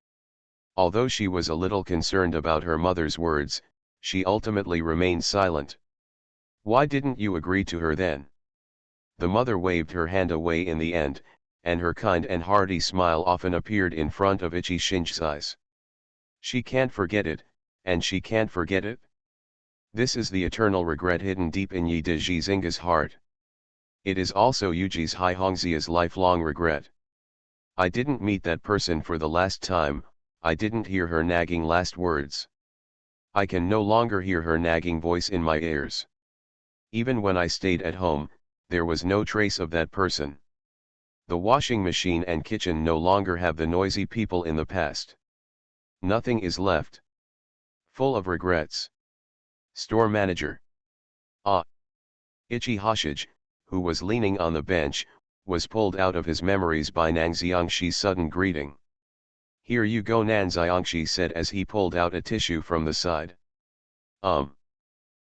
S1: Although she was a little concerned about her mother's words, she ultimately remained silent. "Why didn't you agree to her then?" The mother waved her hand away in the end, and her kind and hearty smile often appeared in front of Ichi Shinji's eyes. "She can't forget it, and she can't forget it." This is the eternal regret hidden deep in Yi Zinga's heart. It is also Yuji's Haihongxia's lifelong regret. "I didn't meet that person for the last time, I didn't hear her nagging last words. I can no longer hear her nagging voice in my ears. Even when I stayed at home, there was no trace of that person. The washing machine and kitchen no longer have the noisy people in the past. Nothing is left. Full of regrets." Store manager. Ah. Ichi Hoshige, who was leaning on the bench, was pulled out of his memories by Nang Xiangxi's sudden greeting. "Here you go," Nang Xiangxi said as he pulled out a tissue from the side.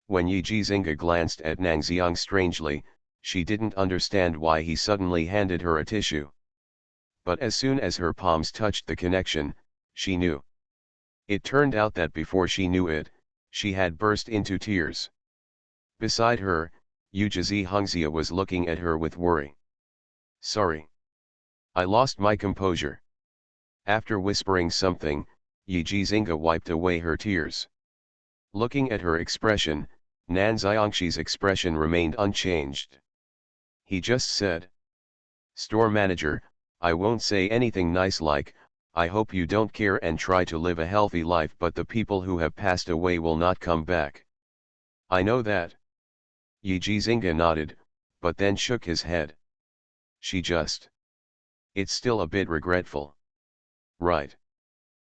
S1: When Yi Zinga glanced at Nang Xiang strangely, she didn't understand why he suddenly handed her a tissue. But as soon as her palms touched the connection, she knew. It turned out that before she knew it, she had burst into tears. Beside her, Yuji Hongxia was looking at her with worry. "Sorry. I lost my composure." After whispering something, Yi Zinga wiped away her tears. Looking at her expression, Nan Xiangxi's expression remained unchanged. He just said, "Store manager, I won't say anything nice like, 'I hope you don't care and try to live a healthy life, but the people who have passed away will not come back.' I know that." Yi Zinga nodded, but then shook his head. "It's still a bit regretful." "Right."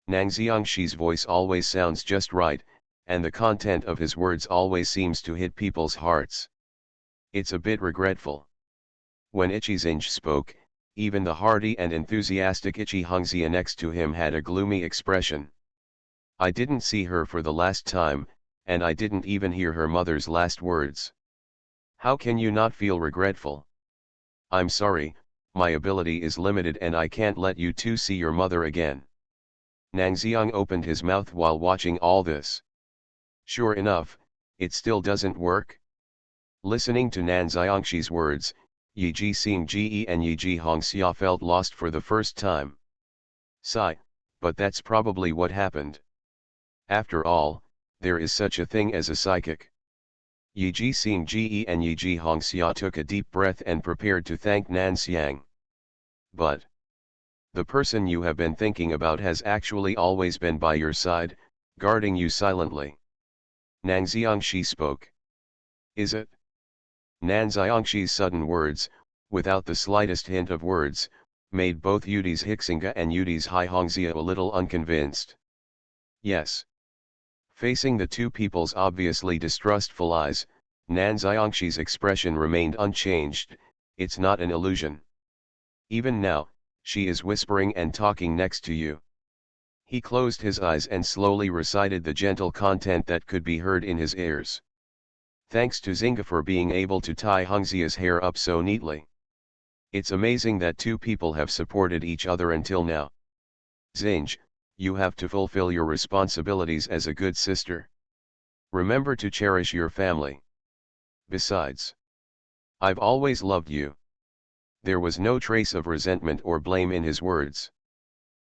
S1: Nang Xiangxi's voice always sounds just right, and the content of his words always seems to hit people's hearts. "It's a bit regretful." When Ichi Zinj spoke, even the hearty and enthusiastic Ichi Hongxia next to him had a gloomy expression. "I didn't see her for the last time, and I didn't even hear her mother's last words. How can you not feel regretful?" "I'm sorry, my ability is limited and I can't let you two see your mother again." Nang Xiang opened his mouth while watching all this. Sure enough, it still doesn't work. Listening to Nan Xiangxi's words, Yi Xingji and Yi Hongxia felt lost for the first time. Sigh, but that's probably what happened. After all, there is such a thing as a psychic. Yi Xingji and Yi Hongxia took a deep breath and prepared to thank Nan Xiang. "But the person you have been thinking about has actually always been by your side, guarding you silently." Nang Xiangxi spoke. "Is it?" Nan Xiangxi's sudden words, without the slightest hint of words, made both Yudi's Hixinga and Yudi's Haihongxia a little unconvinced. "Yes." Facing the two people's obviously distrustful eyes, Nan Xiangxi's expression remained unchanged. "It's not an illusion. Even now, she is whispering and talking next to you." He closed his eyes and slowly recited the gentle content that could be heard in his ears. "Thanks to Zinga for being able to tie Hongxia's hair up so neatly. It's amazing that two people have supported each other until now. Zinj, you have to fulfill your responsibilities as a good sister. Remember to cherish your family. Besides, I've always loved you." There was no trace of resentment or blame in his words.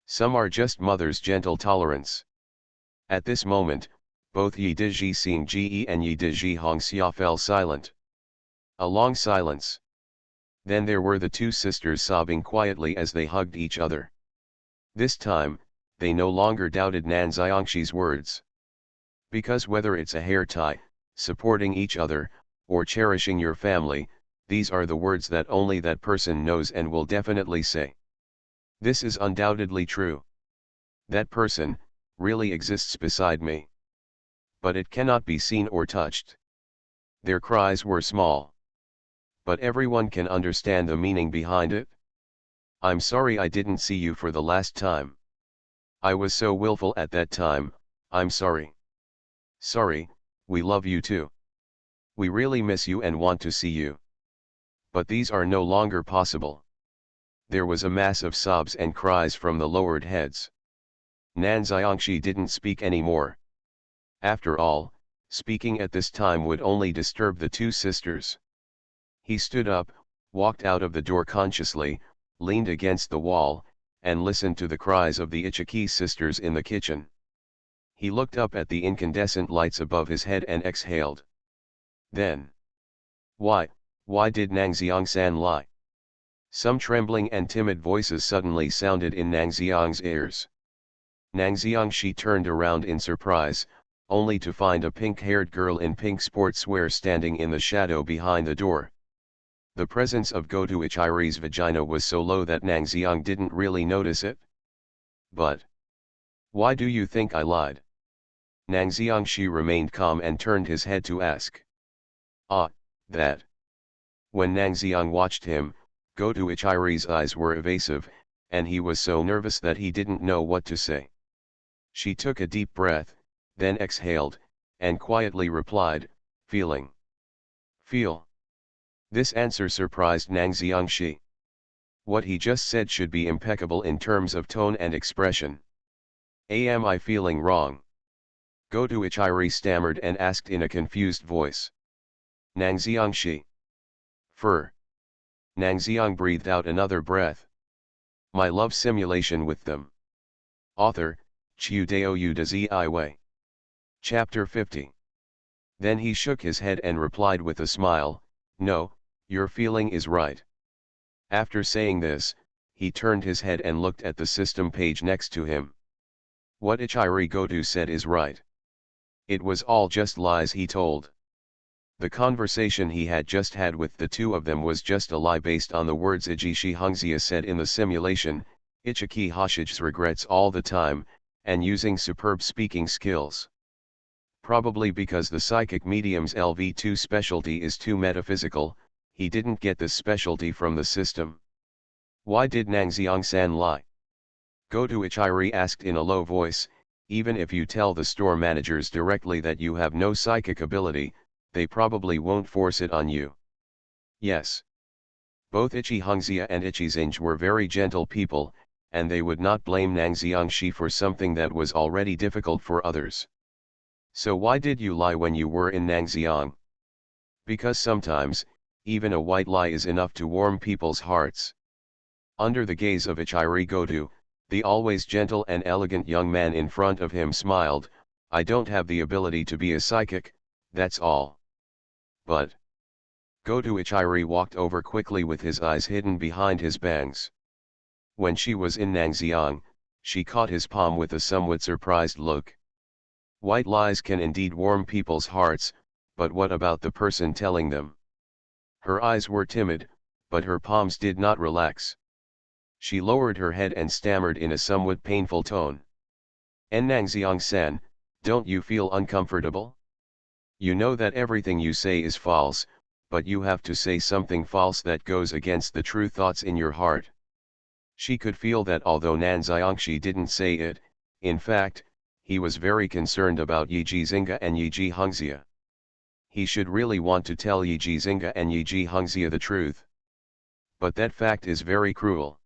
S1: Some are just mother's gentle tolerance. At this moment, both Yi Xingji and Yi Hongxia fell silent. A long silence. Then there were the two sisters sobbing quietly as they hugged each other. This time, they no longer doubted Nan Xiangxi's words. Because whether it's a hair tie, supporting each other, or cherishing your family, these are the words that only that person knows and will definitely say. This is undoubtedly true. That person really exists beside me. But it cannot be seen or touched. Their cries were small. But everyone can understand the meaning behind it. "I'm sorry I didn't see you for the last time. I was so willful at that time, I'm sorry. Sorry, we love you too. We really miss you and want to see you. But these are no longer possible. There was a mass of sobs and cries from the lowered heads. Nan Xiangxi didn't speak anymore. After all, speaking at this time would only disturb the two sisters. He stood up, walked out of the door consciously, leaned against the wall, and listened to the cries of the Ichiki sisters in the kitchen. He looked up at the incandescent lights above his head and exhaled. Then, why did Nangxiang-san lie? Some trembling and timid voices suddenly sounded in Nangxiang's ears. Nangxiangxi turned around in surprise, only to find a pink-haired girl in pink sportswear standing in the shadow behind the door. The presence of Goto Ichiri's vagina was so low that Nangxiang didn't really notice it. But why do you think I lied? Nangxiangxi remained calm and turned his head to ask. Ah, that. When Nangxiang watched him, Goto Ichiri's eyes were evasive, and he was so nervous that he didn't know what to say. She took a deep breath, then exhaled, and quietly replied, feeling. Feel. This answer surprised Nangxiangxi. What he just said should be impeccable in terms of tone and expression. Am I feeling wrong? Goto Ichiri stammered and asked in a confused voice. Nangxiangxi. Fur. Nangxiang breathed out another breath. My love simulation with them. Author, Chiu Dao Yu De Zi Wei. Chapter 50. Then he shook his head and replied with a smile, no, your feeling is right. After saying this, he turned his head and looked at the system page next to him. What Ichiri Goto said is right. It was all just lies he told. The conversation he had just had with the two of them was just a lie based on the words Ijishi Hongxia said in the simulation, Ichiki Hoshij's regrets all the time, and using superb speaking skills. Probably because the psychic medium's LV2 specialty is too metaphysical, he didn't get this specialty from the system. Why did Nangxiang-san lie? Goto Ichiri asked in a low voice, even if you tell the store managers directly that you have no psychic ability, they probably won't force it on you. Yes. Both Ichi Hongxia and Ichi Xinj were very gentle people, and they would not blame Nangxiangxi for something that was already difficult for others. So why did you lie when you were in Nangxiang? Because sometimes, even a white lie is enough to warm people's hearts. Under the gaze of Ichiri Goto, the always gentle and elegant young man in front of him smiled, I don't have the ability to be a psychic, that's all. But Goto Ichiri walked over quickly with his eyes hidden behind his bangs. When she was in Nangxiang, she caught his palm with a somewhat surprised look. White lies can indeed warm people's hearts, but what about the person telling them? Her eyes were timid, but her palms did not relax. She lowered her head and stammered in a somewhat painful tone. Nangxiang-san, don't you feel uncomfortable? You know that everything you say is false, but you have to say something false that goes against the true thoughts in your heart. She could feel that although Nangxiangxi didn't say it, in fact, he was very concerned about Yiji Xingge and Yiji Hongxia. He should really want to tell Yiji Xingge and Yiji Hongxia the truth. But that fact is very cruel.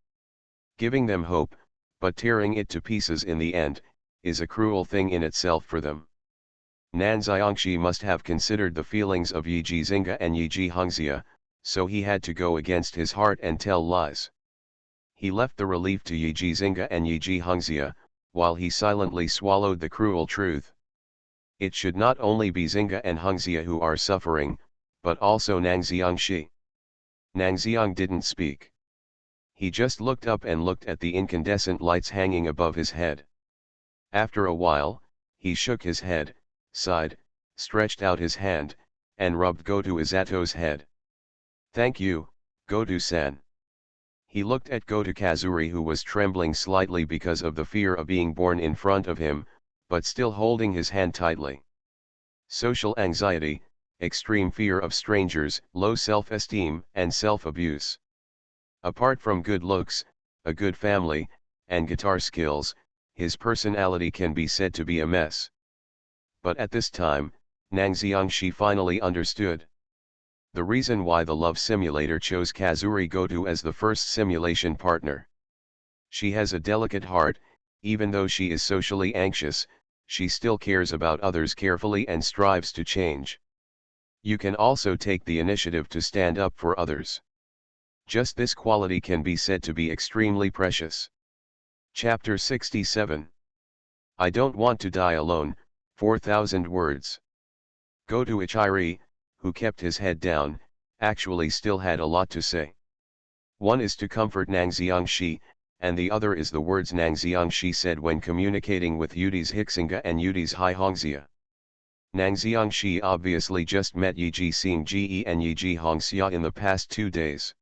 S1: Giving them hope, but tearing it to pieces in the end, is a cruel thing in itself for them. Nangxiangxi must have considered the feelings of Yiji Xingge and Yiji Hongxia, so he had to go against his heart and tell lies. He left the relief to Yiji Xingge and Yiji Hongxia, while he silently swallowed the cruel truth. It should not only be Xingge and Hongxia who are suffering, but also Nangxiangxi. Nangxiang didn't speak. He just looked up and looked at the incandescent lights hanging above his head. After a while, he shook his head, sighed, stretched out his hand, and rubbed Goto Izato's head. Thank you, Goto-san. He looked at Goto Kazuri, who was trembling slightly because of the fear of being born in front of him, but still holding his hand tightly. Social anxiety, extreme fear of strangers, low self-esteem and self-abuse. Apart from good looks, a good family, and guitar skills, his personality can be said to be a mess. But at this time, Nang Xiangxi finally understood. The reason why the love simulator chose Kazuri Goto as the first simulation partner. She has a delicate heart, even though she is socially anxious, she still cares about others carefully and strives to change. You can also take the initiative to stand up for others. Just this quality can be said to be extremely precious. Chapter 67. I don't want to die alone, 4,000 words. Goto Ichiri, who kept his head down, actually still had a lot to say. One is to comfort Nang Xiangxi, and the other is the words Nang Xiangxi said when communicating with Yudi's Hixinga and Yudi's Haihongxia. Nang Xiangxi obviously just met Yiji Xingji and Yiji Hongxia in the past 2 days.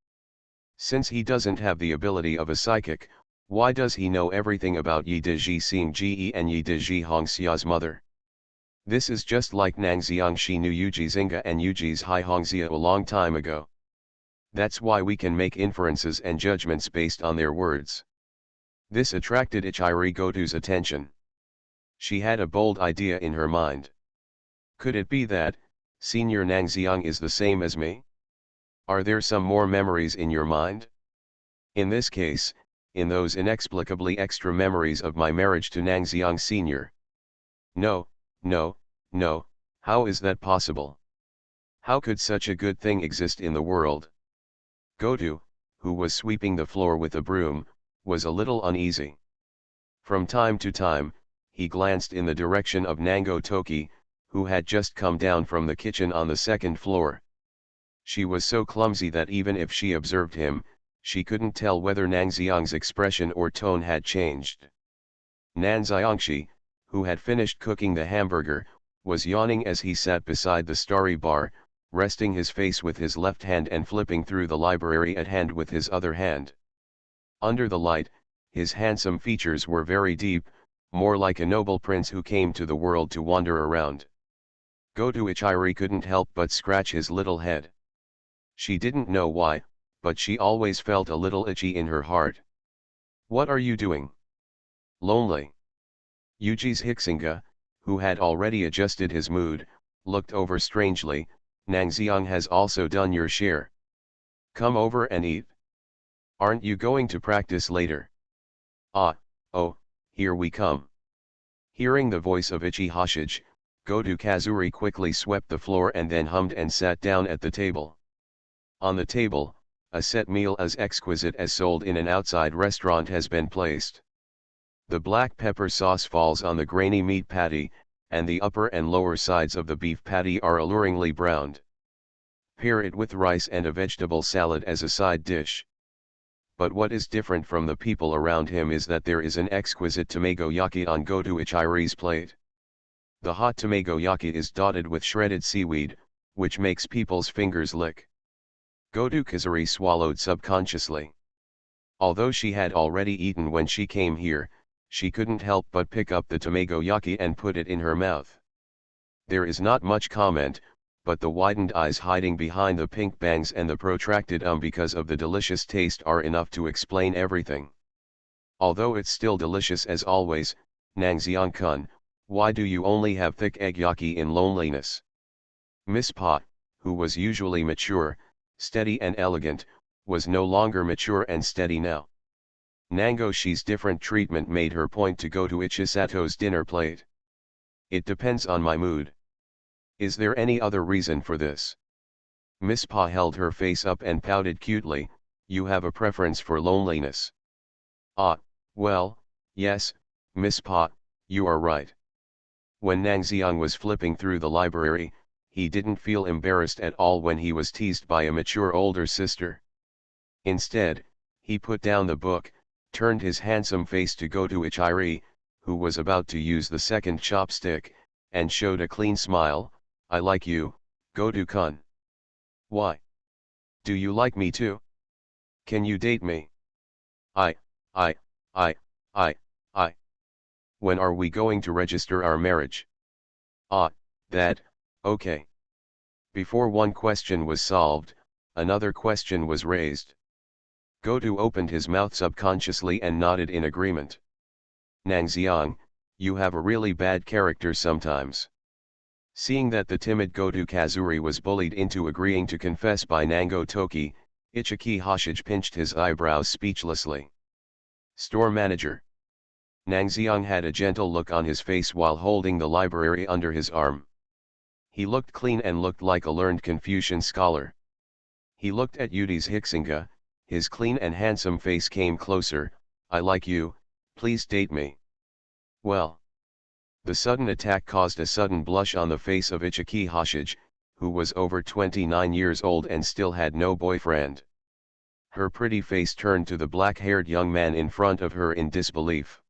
S1: Since he doesn't have the ability of a psychic, why does he know everything about Yiji Xingji and Yiji Hongxia's mother? This is just like Nang Xiangxi knew Yuji Xinga and Yuji's Haihongxia a long time ago. That's why we can make inferences and judgments based on their words. This attracted Ichiri Goto's attention. She had a bold idea in her mind. Could it be that, Senior Nang Xiang is the same as me? Are there some more memories in your mind? In this case, in those inexplicably extra memories of my marriage to Nang Xiang Senior. No, no, no, how is that possible? How could such a good thing exist in the world? Goto, who was sweeping the floor with a broom, was a little uneasy. From time to time, he glanced in the direction of Nango Toki, who had just come down from the kitchen on the second floor. She was so clumsy that even if she observed him, she couldn't tell whether Nang Xiang's expression or tone had changed. Nang Xiangxi, who had finished cooking the hamburger, was yawning as he sat beside the starry bar, resting his face with his left hand and flipping through the library at hand with his other hand. Under the light, his handsome features were very deep, more like a noble prince who came to the world to wander around. Goto Ichiri couldn't help but scratch his little head. She didn't know why, but she always felt a little itchy in her heart. What are you doing? Lonely. Yuji's Hixinga, who had already adjusted his mood, looked over strangely. Nang Xiang has also done your share. Come over and eat. Aren't you going to practice later? Ah, oh, here we come. Hearing the voice of Ichi Hoshige, Goto Kazuri quickly swept the floor and then hummed and sat down at the table. On the table, a set meal as exquisite as sold in an outside restaurant has been placed. The black pepper sauce falls on the grainy meat patty, and the upper and lower sides of the beef patty are alluringly browned. Pair it with rice and a vegetable salad as a side dish. But what is different from the people around him is that there is an exquisite tamagoyaki on Goto Ichiri's plate. The hot tamagoyaki is dotted with shredded seaweed, which makes people's fingers lick. Goto Kazuri swallowed subconsciously. Although she had already eaten when she came here, she couldn't help but pick up the tamagoyaki and put it in her mouth. There is not much comment, but the widened eyes hiding behind the pink bangs and the protracted because of the delicious taste are enough to explain everything. Although it's still delicious as always, Nang Xiang-kun, why do you only have thick egg yaki in loneliness? Miss Pa, who was usually mature, steady and elegant, was no longer mature and steady now. Nangoshi's different treatment made her point to Goto Ichisato's dinner plate. It depends on my mood. Is there any other reason for this? Miss Pa held her face up and pouted cutely. You have a preference for loneliness. Ah, well, yes, Miss Pa, you are right. When Nang Xiang was flipping through the library, he didn't feel embarrassed at all when he was teased by a mature older sister. Instead, he put down the book, turned his handsome face to Goto Ichiri, who was about to use the second chopstick, and showed a clean smile. I like you, Goto-kun. Why? Do you like me too? Can you date me? I. I. When are we going to register our marriage? Ah, that, okay. Before one question was solved, another question was raised. Goto opened his mouth subconsciously and nodded in agreement. Nangxiang, you have a really bad character sometimes. Seeing that the timid Goto Kazuri was bullied into agreeing to confess by Nango Toki, Ichiki Hoshige pinched his eyebrows speechlessly. Store manager. Nangxiang had a gentle look on his face while holding the library under his arm. He looked clean and looked like a learned Confucian scholar. He looked at Yudi's Hixinga, his clean and handsome face came closer. I like you, please date me. Well. The sudden attack caused a sudden blush on the face of Ichiki Hoshige, who was over 29 years old and still had no boyfriend. Her pretty face turned to the black-haired young man in front of her in disbelief.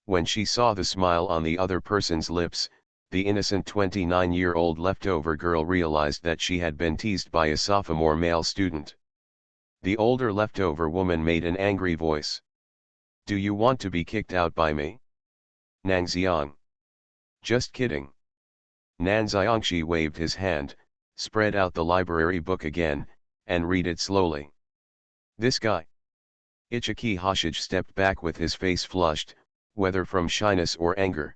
S1: When she saw the smile on the other person's lips, the innocent 29-year-old leftover girl realized that she had been teased by a sophomore male student. The older leftover woman made an angry voice. Do you want to be kicked out by me? Nangxiang. Just kidding. Nanxiangshi waved his hand, spread out the library book again, and read it slowly. This guy. Ichiki Hoshige stepped back with his face flushed, whether from shyness or anger.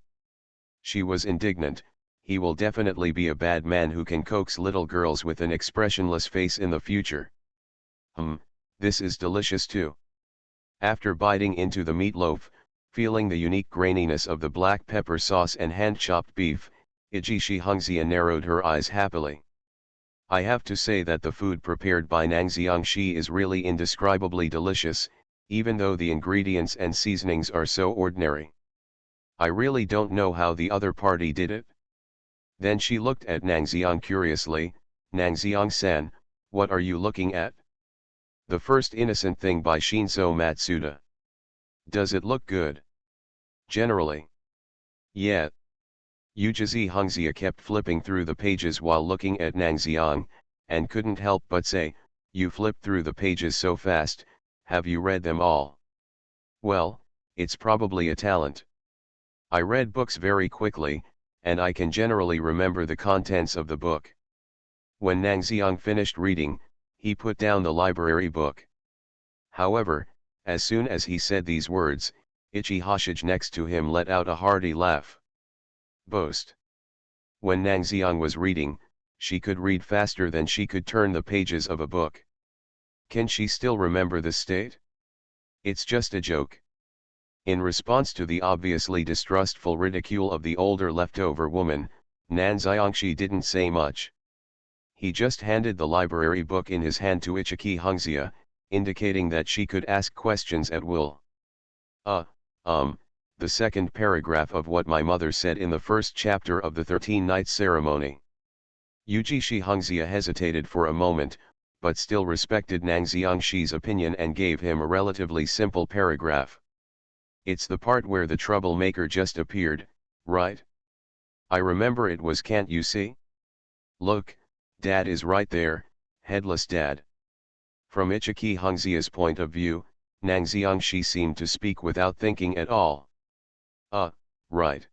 S1: She was indignant. He will definitely be a bad man who can coax little girls with an expressionless face in the future. This is delicious too. After biting into the meatloaf, feeling the unique graininess of the black pepper sauce and hand-chopped beef, Ijishi Hungzia narrowed her eyes happily. I have to say that the food prepared by Nangxiangshi is really indescribably delicious, even though the ingredients and seasonings are so ordinary. I really don't know how the other party did it. Then she looked at Nangxiang curiously. Nangxiang-san, what are you looking at? The First Innocent Thing by Shinzo Matsuda. Does it look good? Generally. Yeah. Ujizi Hungzia kept flipping through the pages while looking at Nangxiang, and couldn't help but say, you flipped through the pages so fast, have you read them all? Well, it's probably a talent. I read books very quickly, and I can generally remember the contents of the book. When Nangxiang finished reading, he put down the library book. However, as soon as he said these words, Ichi Hoshige next to him let out a hearty laugh. Boast. When Nangxiang was reading, she could read faster than she could turn the pages of a book. Can she still remember the state? It's just a joke. In response to the obviously distrustful ridicule of the older leftover woman, Nangxiangshi didn't say much. He just handed the library book in his hand to Ichiki Hungzia, indicating that she could ask questions at will. The second paragraph of what my mother said in the first chapter of the 13-night ceremony. Ujishi Hungzia hesitated for a moment, but still respected Nangxiangshi's opinion and gave him a relatively simple paragraph. It's the part where the troublemaker just appeared, right? I remember it was, can't you see? Look, Dad is right there, headless Dad. From Ichiki Hungzia's point of view, Nangxiangshi seemed to speak without thinking at all. Right.